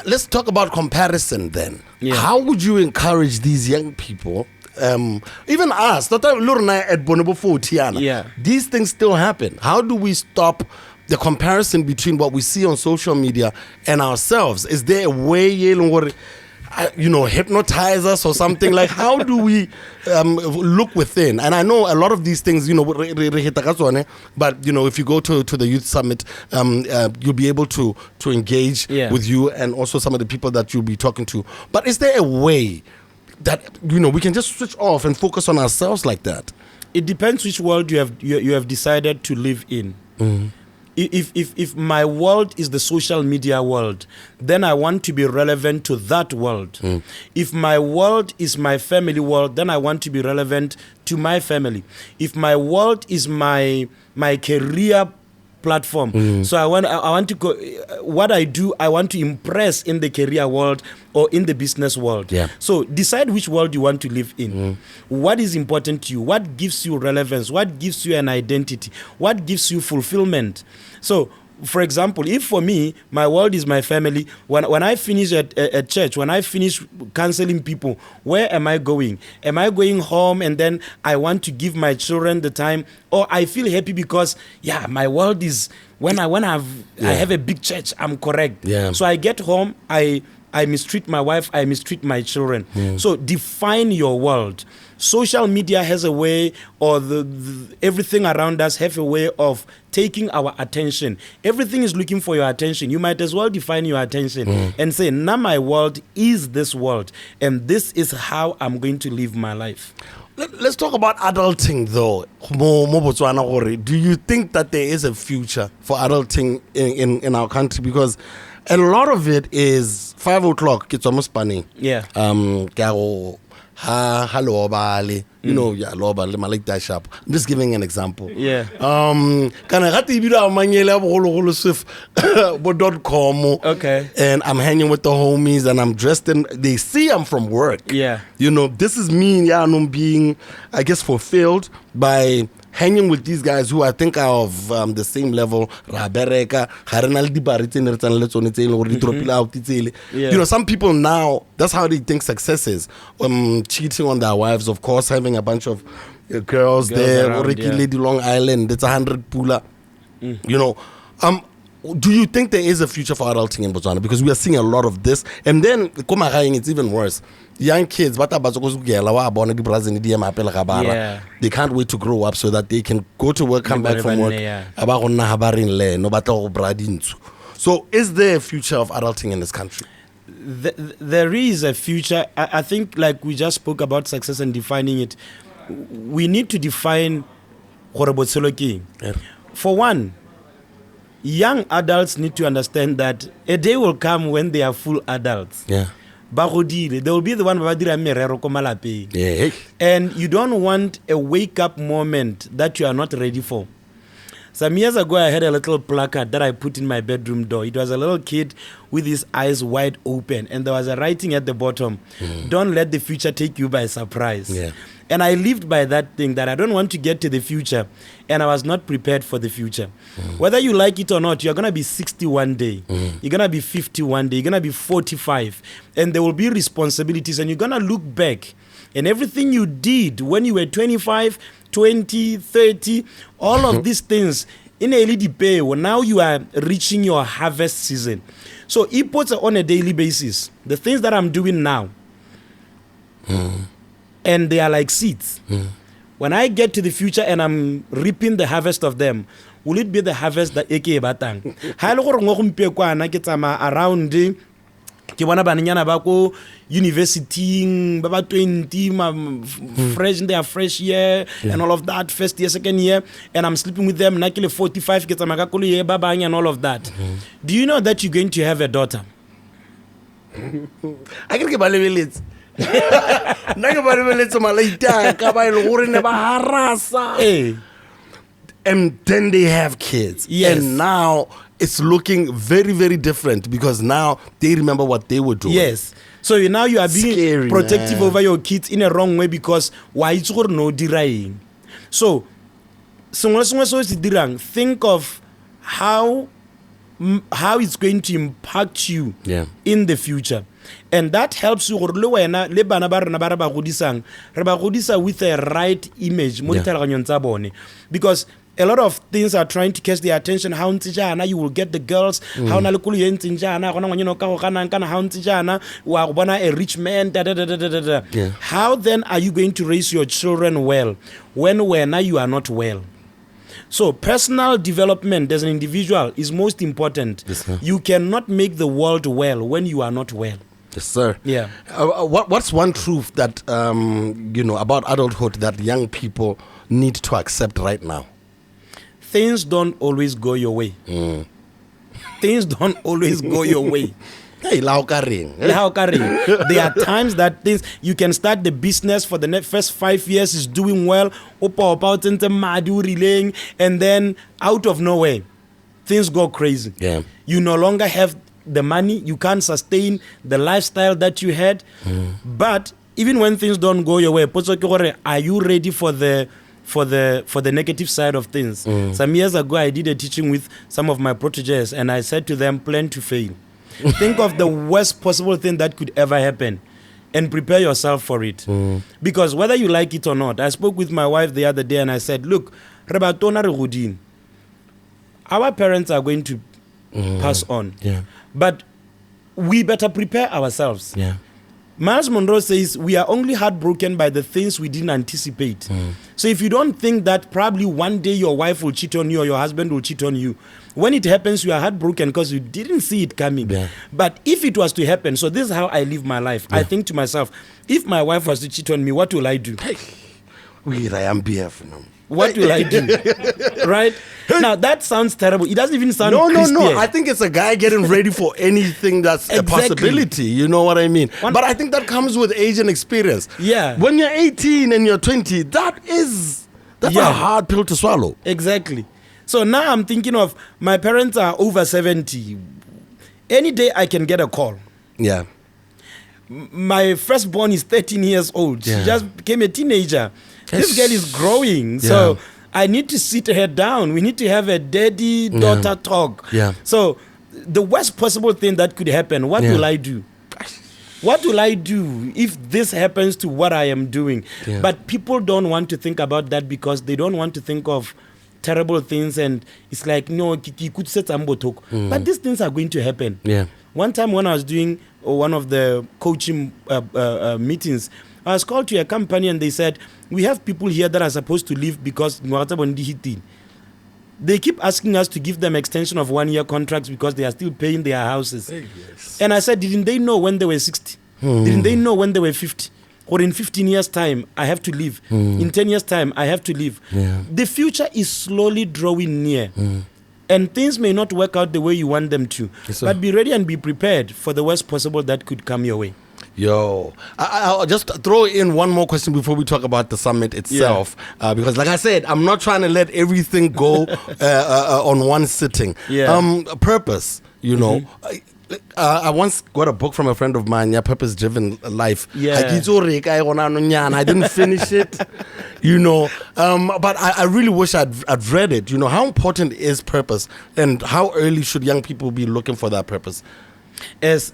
Let's talk about comparison then. Yeah. How would you encourage these young people, even us, Yeah. these things still happen. How do we stop the comparison between what we see on social media and ourselves? Is there a way, hypnotize us or something? Like, how do we look within? And I know a lot of these things, but if you go to the youth summit, you'll be able to engage with you and also some of the people that you'll be talking to. But is there a way that we can just switch off and focus on ourselves like that? It depends which world you have decided to live in. If my world is the social media world, then I want to be relevant to that world. If my world is my family world, then I want to be relevant to my family. If my world is my career platform, so I want to go, what I do, I want to impress in the career world or in the business world. Yeah. So decide which world you want to live in. What is important to you? What gives you relevance? What gives you an identity? What gives you fulfillment? So, for example, if for me, my world is my family, when I finish at church, when I finish counseling people, where am I going? Am I going home and then I want to give my children the time? Or I feel happy because, my world is, when I have a big church, I'm correct. Yeah. So I get home, I mistreat my wife, I mistreat my children. So define your world. Social media has a way, or everything around us have a way of taking our attention. Everything is looking for your attention. You might as well define your attention and say, now my world is this world, and this is how I'm going to live my life. Let's talk about adulting though. Do you think that there is a future for adulting in our country? Because a lot of it is 5 o'clock, it's almost funny. Yeah. Hello, Bali. Lobale, Malik Dashap. I'm just giving an example. Yeah. Okay. And I'm hanging with the homies and I'm dressed in, they see I'm from work. Yeah. This is me, being, I guess, fulfilled by hanging with these guys who I think are of the same level. Some people now, that's how they think success is. Cheating on their wives, of course, having a bunch of girls there, around, Lady Long Island, it's 100 pula. Do you think there is a future for adulting in Botswana? Because we are seeing a lot of this. And then, it's even worse. Young kids, they can't wait to grow up so that they can go to work, come back from work. So is there a future of adulting in this country? There is a future. I think, like we just spoke about success and defining it, we need to define for one. Young adults need to understand that a day will come when they are full adults. Yeah. They will be the one. Yeah. And you don't want a wake-up moment that you are not ready for. Some years ago, I had a little placard that I put in my bedroom door. It was a little kid with his eyes wide open, and there was a writing at the bottom, "Don't let the future take you by surprise." Yeah. And I lived by that thing, that I don't want to get to the future, and I was not prepared for the future. Whether you like it or not, you're going to be 60 one day. You're going to be 50 one day. You're going to be 45. And there will be responsibilities, and you're going to look back. And everything you did when you were 25, 20, 30, all of these things, in a LDP, now you are reaching your harvest season. So it puts on a daily basis. The things that I'm doing now, and they are like seeds. when I get to the future and I'm reaping the harvest of them, will it be the harvest that eke batang? Ha le gore ngo gompe kwana ke tsama around ke bona bananyana ba ko university ba 20 fresh in their fresh year and all of that, first year, second year, and I'm sleeping with them na ke le 45 ke tsama ka kolo ye ba bang and all of that. Do you know that you're going to have a daughter? I can get my limits. And then they have kids. Yes. And now it's looking very, very different because now they remember what they were doing. Yes. So now you are being Scary, protective man. over your kids in a wrong way because why it's no diraing. So think of how it's going to impact you in the future. And that helps you with the right image. Because a lot of things are trying to catch their attention. How you will get the girls. How a rich man. How then are you going to raise your children well when you are not well? So personal development as an individual is most important. Yes, sir. You cannot make the world well when you are not well. Yes, sir. Yeah. What's one truth that about adulthood that young people need to accept right now? Things don't always go your way. Things don't always go your way. Hey, there are times that things you can start the business for the first 5 years is doing well, and then out of nowhere, things go crazy. Yeah. You no longer have the money, you can't sustain the lifestyle that you had. But even when things don't go your way, are you ready for the negative side of things? Some years ago, I did a teaching with some of my proteges, and I said to them, plan to fail. Think of the worst possible thing that could ever happen and prepare yourself for it. Because whether you like it or not, I spoke with my wife the other day and I said, look, our parents are going to pass on. Yeah. But we better prepare ourselves. Yeah. Miles Monroe says we are only heartbroken by the things we didn't anticipate. So if you don't think that probably one day your wife will cheat on you or your husband will cheat on you, when it happens, you are heartbroken because you didn't see it coming. Yeah. But if it was to happen, so this is how I live my life. I think to myself, if my wife was to cheat on me, what will I do? I am BF now. What will I do? Right? Now, that sounds terrible. It doesn't even sound Christian. No. I think it's a guy getting ready for anything that's a possibility. You know what I mean? But I think that comes with age and experience. Yeah. When you're 18 and you're 20, that's a hard pill to swallow. Exactly. So now I'm thinking of my parents are over 70. Any day I can get a call. Yeah. My firstborn is 13 years old. Yeah. She just became a teenager. This girl is growing. Yeah. So I need to sit her down. We need to have a daddy-daughter talk. Yeah. So the worst possible thing that could happen, what will I do? What will I do if this happens to what I am doing? Yeah. But people don't want to think about that because they don't want to think of terrible things, and it's like, no, Kiki could set talk. But these things are going to happen. Yeah. One time when I was doing one of the coaching meetings, I was called to a company and they said, we have people here that are supposed to leave because they keep asking us to give them extension of 1 year contracts because they are still paying their houses. Yes. And I said, didn't they know when they were 60? Didn't they know when they were 50? Or in 15 years' time, I have to leave. In 10 years' time, I have to leave. Yeah. The future is slowly drawing near. And things may not work out the way you want them to. Yes, sir. But be ready and be prepared for the worst possible that could come your way. Yo, I'll just throw in one more question before we talk about the summit itself. Because like I said, I'm not trying to let everything go on one sitting. Yeah. Purpose, you know. I once got a book from a friend of mine, Purpose Driven Life. Yeah. I didn't finish it, you know. But I really wish I'd read it. You know, how important is purpose and how early should young people be looking for that purpose? As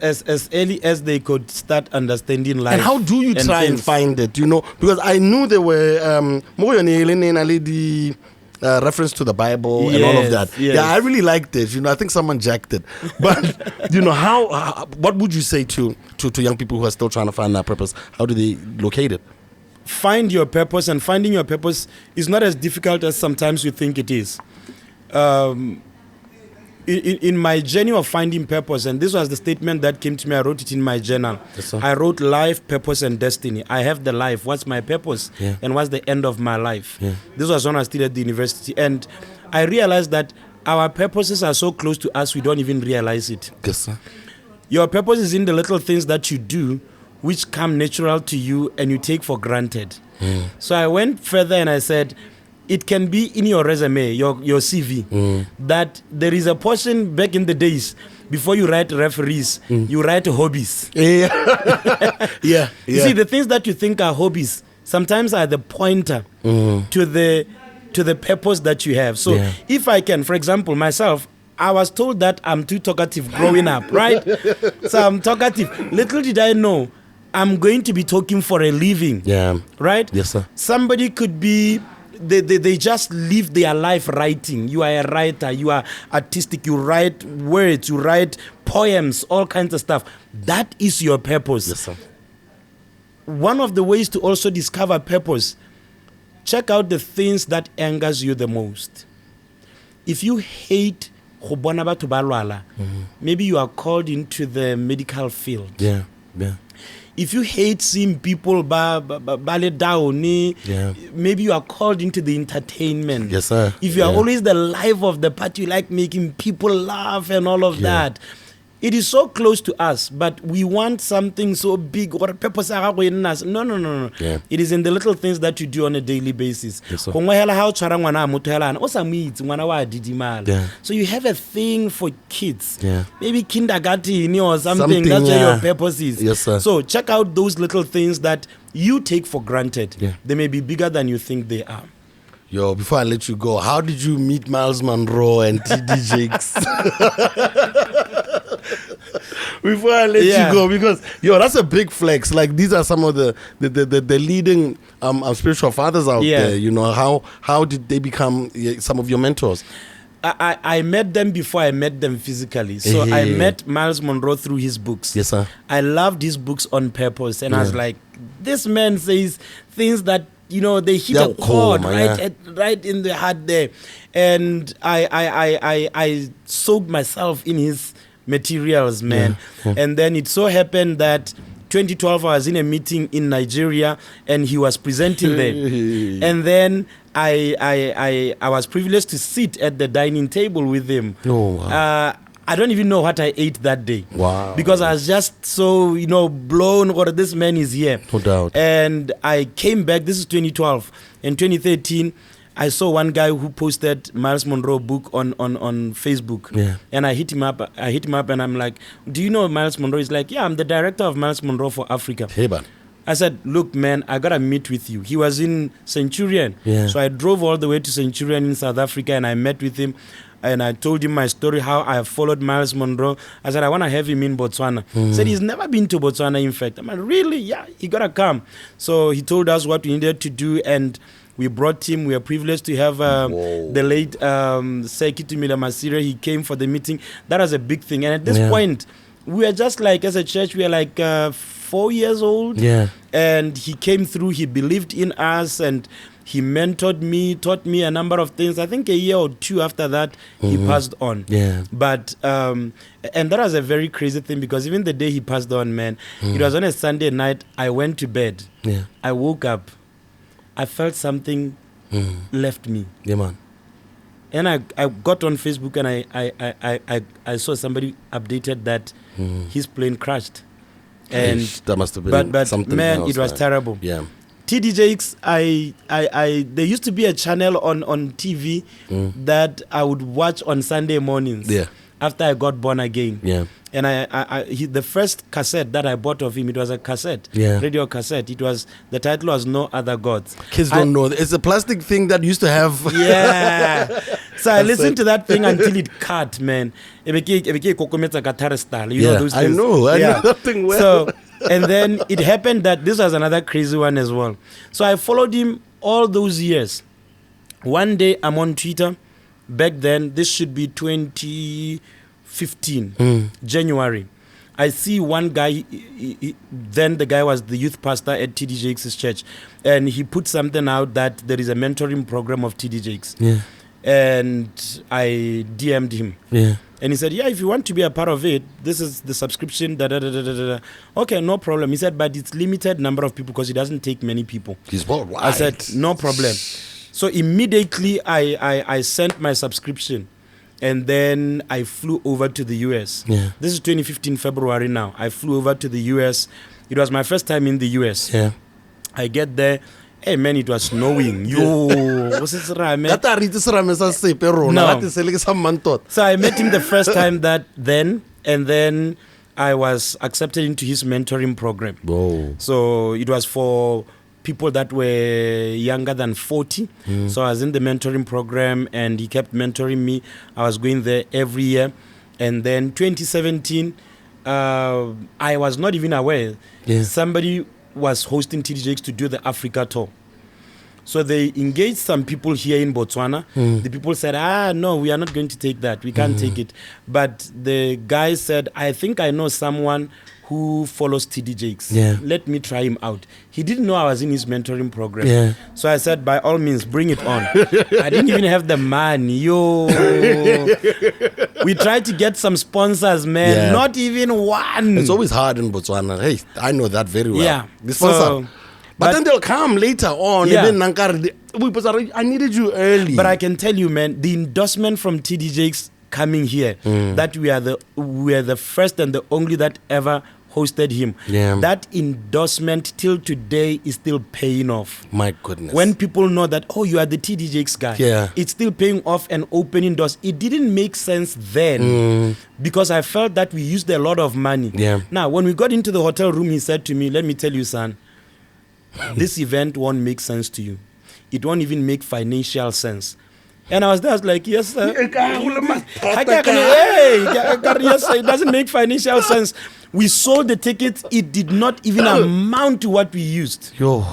early as they could start understanding life. And how do you try and find it? You know, because I knew there were reference to the Bible and all of that. Yes. Yeah, I really liked it. You know, I think someone jacked it. But you know, what would you say to young people who are still trying to find that purpose? How do they locate it? find your purpose, and finding your purpose is not as difficult as sometimes you think it is. In my journey of finding purpose, and this was the statement that came to me, I wrote it in my journal. Yes, I wrote life, purpose, and destiny. I have the life. What's my purpose? Yeah. And what's the end of my life? Yeah. This was when I was still at the university. And I realized that our purposes are so close to us, we don't even realize it. Yes, sir. Your purpose is in the little things that you do, which come natural to you and you take for granted. So I went further and I said, it can be in your resume, your CV, that there is a portion back in the days, before you write referees, you write hobbies. Yeah. Yeah. You see, the things that you think are hobbies sometimes are the pointer to the purpose that you have. So if I can, for example, myself, I was told that I'm too talkative growing up, right? So I'm talkative. Little did I know, I'm going to be talking for a living. Yeah. Right? Yes, sir. Somebody could be, they just live their life writing. You are a writer, you are artistic, you write words, you write poems, all kinds of stuff. That is your purpose. Yes, sir. One of the ways to also discover purpose, check out the things that angers you the most. If you hate go bona batho ba lwala, maybe you are called into the medical field. Yeah. Yeah. If you hate seeing people ba let down, maybe you are called into the entertainment. Yes, sir. If you are always the life of the party, you like making people laugh and all of that. It is so close to us, but we want something so big or purpose. No. Yeah. It is in the little things that you do on a daily basis. Yes, sir. Yeah. So you have a thing for kids. Yeah. Maybe kindergarten or something. That's where your purpose is. Yes, sir. So check out those little things that you take for granted. Yeah. They may be bigger than you think they are. Yo, before I let you go, how did you meet Miles Monroe and TD Jakes? Before I let you go, because that's a big flex. Like, these are some of the leading spiritual fathers out there. You know, how did they become some of your mentors? I met them before I met them physically. So I met Miles Monroe through his books. Yes, sir. I loved his books on purpose, and I was like, this man says things that, you know, they hit a chord right in the heart there. And I soaked myself in his materials, man. And then it so happened that 2012 I was in a meeting in Nigeria and he was presenting there. And then I was privileged to sit at the dining table with him. Oh, wow. I don't even know what I ate that day. Wow. Because I was just so, blown, or this man is here. No doubt. And I came back, this is 2012. In 2013, I saw one guy who posted Miles Monroe book on Facebook. Yeah. And I hit him up and I'm like, do you know Miles Monroe? He's like, yeah, I'm the director of Miles Monroe for Africa. Hey, man. I said, look, man, I got to meet with you. He was in Centurion. Yeah. So I drove all the way to Centurion in South Africa and I met with him. And I told him my story, how I have followed Miles Monroe. I said, I want to have him in Botswana. He said, he's never been to Botswana, in fact. I'm like, really? Yeah, he got to come. So he told us what we needed to do, and we brought him. We are privileged to have the late Sekitu Masire. He came for the meeting. That was a big thing. And at this point, we were just like, as a church, we are like 4 years old. Yeah. And he came through. He believed in us, and he mentored me, taught me a number of things. I think a year or two after that, he passed on. Yeah. But, and that was a very crazy thing, because even the day he passed on, man, it was on a Sunday night. I went to bed. Yeah. I woke up. I felt something left me. Yeah, man. And I got on Facebook and I saw somebody updated that his plane crashed. And that must have been but something man, else, it was terrible. Yeah. TD Jakes, there used to be a channel on TV that I would watch on Sunday mornings. Yeah. After I got born again. Yeah. And the first cassette that I bought of him, it was a cassette, radio cassette. The title was No Other Gods. Kids don't know. It's a plastic thing that used to have. Yeah. So I listened to that thing until it cut, man. You know those things. I know that thing well. So, and then it happened that this was another crazy one as well. So I followed him all those years. One day I'm on Twitter. Back then, this should be 2015, January. I see one guy, then the guy was the youth pastor at TDJX's church, and he put something out that there is a mentoring program of TDJX. Yeah. And I DM'd him. Yeah. And he said, yeah, if you want to be a part of it, this is the subscription, Okay, no problem. He said, but it's limited number of people because he doesn't take many people. He's worldwide. I said, no problem. So immediately I sent my subscription. And then I flew over to the US. Yeah. This is 2015 February now. I flew over to the US. It was my first time in the US. Yeah. I get there. Hey man, it was snowing. Yo, what's this rame? No. So I met him the first time and then I was accepted into his mentoring program. Whoa. So it was for people that were younger than 40. So I was in the mentoring program and he kept mentoring me. I was going there every year. And then 2017, I was not even aware. Yeah. Somebody was hosting TDJX to do the Africa tour. So they engaged some people here in Botswana. The people said, no, we are not going to take that. We can't take it. But the guy said, I think I know someone who follows TDJX. Yeah. Let me try him out. He didn't know I was in his mentoring program. Yeah. So I said, by all means, bring it on. I didn't even have the money. Yo. We tried to get some sponsors, man. Yeah. Not even one. It's always hard in Botswana. Hey, I know that very well. Yeah. The sponsor. But then they'll come later on. Yeah. And then I needed you early. But I can tell you, man, the endorsement from TDJX coming here, that we are the first and the only that ever hosted him. Yeah. That endorsement till today is still paying off. My goodness. When people know that, oh, you are the TDJX guy, it's still paying off and opening doors. It didn't make sense then because I felt that we used a lot of money. Yeah. Now, when we got into the hotel room, he said to me, let me tell you, son, this event won't make sense to you. It won't even make financial sense. And I was there, I was like, yes, sir. Yes, sir. It doesn't make financial sense. We sold the tickets. It did not even amount to what we used. Yo.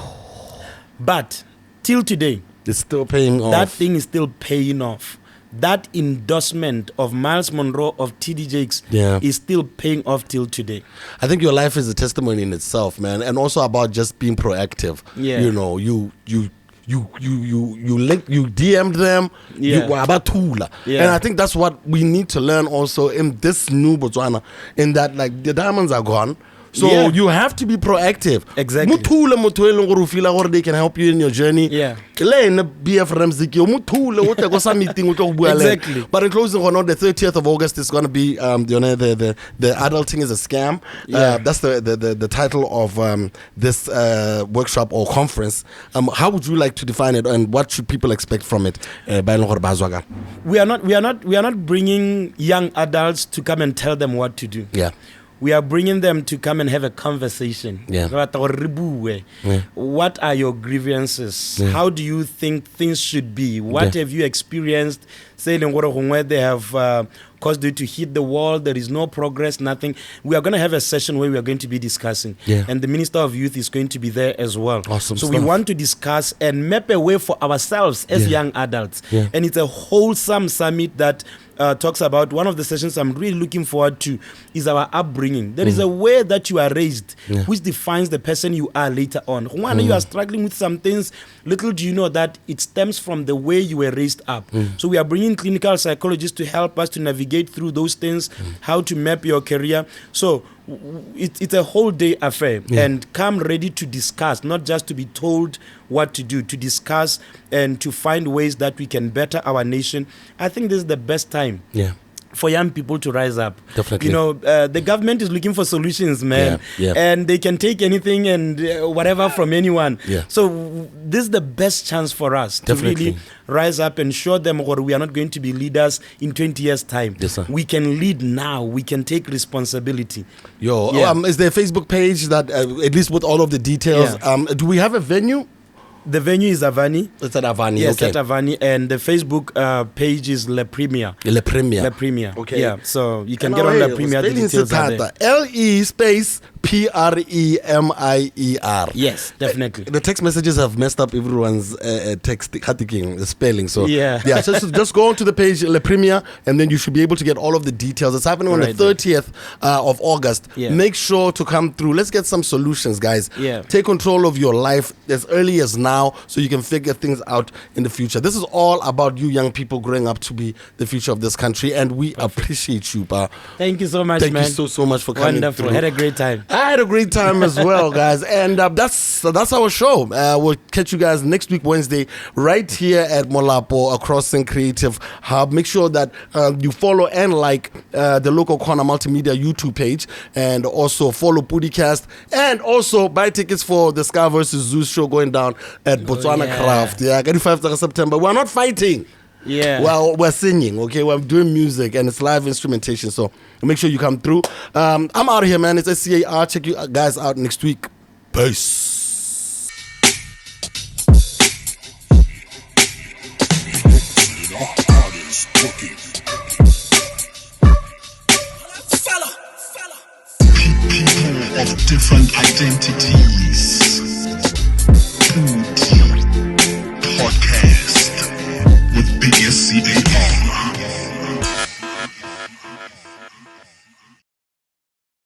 But till today, it's still paying off. That thing is still paying off. That endorsement of Miles Monroe of TDJX is still paying off till today. I think your life is a testimony in itself, man, and also about just being proactive. Yeah. You know, you DM'd them. Yeah. You were about Tula. Yeah. And I think that's what we need to learn also in this new Botswana, in that like the diamonds are gone. So you have to be proactive. Exactly. They can help you in your journey. Yeah. Exactly. But in closing, the 30th of August is going to be the adulting is a scam. That's the title of this workshop or conference. How would you like to define it, and what should people expect from it? We are not bringing young adults to come and tell them what to do. Yeah. We are bringing them to come and have a conversation. Yeah. What are your grievances? Yeah. How do you think things should be? What have you experienced? Say where they have caused you to hit the wall, there is no progress, nothing. We are going to have a session where we are going to be discussing. Yeah. And the Minister of Youth is going to be there as well. Awesome so stuff. We want to discuss and map a way for ourselves as young adults. Yeah. And it's a wholesome summit that talks about, one of the sessions I'm really looking forward to is our upbringing. There is a way that you are raised which defines the person you are later on. When you are struggling with some things, little do you know that it stems from the way you were raised up. So we are bringing clinical psychologists to help us to navigate through those things, how to map your career. So it's a whole day affair, and come ready to discuss, not just to be told what to do, to discuss and to find ways that we can better our nation. I think this is the best time for young people to rise up. Definitely. You know, the government is looking for solutions, man. And they can take anything and whatever from anyone. So this is the best chance for us to really rise up and show them what we are not going to be leaders in 20 years' time. Yes, sir. We can lead now. We can take responsibility. Is there a Facebook page that, at least with all of the details, do we have a venue? The venue is Avani. It's at Avani. Yes, okay. at Avani, and the Facebook page is Le Premier. Le Premier. Le Premier. Okay. Yeah, so you can get on Le Premier. The details are there. LE space PREMIER. Yes, definitely. The text messages have messed up everyone's text the spelling. So yeah, so just go onto the page Le Premier, and then you should be able to get all of the details. It's happening on the 30th of August. Yeah. Make sure to come through. Let's get some solutions, guys. Yeah. Take control of your life as early as now, so you can figure things out in the future. This is all about you young people growing up to be the future of this country, and we appreciate you, pa. Thank you so much, Thank man. you so much for coming. Wonderful. Through. Had a great time. I had a great time as well, guys. And that's our show. We'll catch you guys next week, Wednesday, right here at Molapo, a Crossing Creative Hub. Make sure that you follow and like the Local Corner Multimedia YouTube page, and also follow PODICAST, and also buy tickets for the Scar vs. Zeus show going down at Botswana Craft. Yeah, 25th of September. We're not fighting. Yeah. Well, we're singing, okay? We're doing music, and it's live instrumentation, so make sure you come through. I'm out of here, man. It's SCAR. Check you guys out next week. Peace. People of different identities.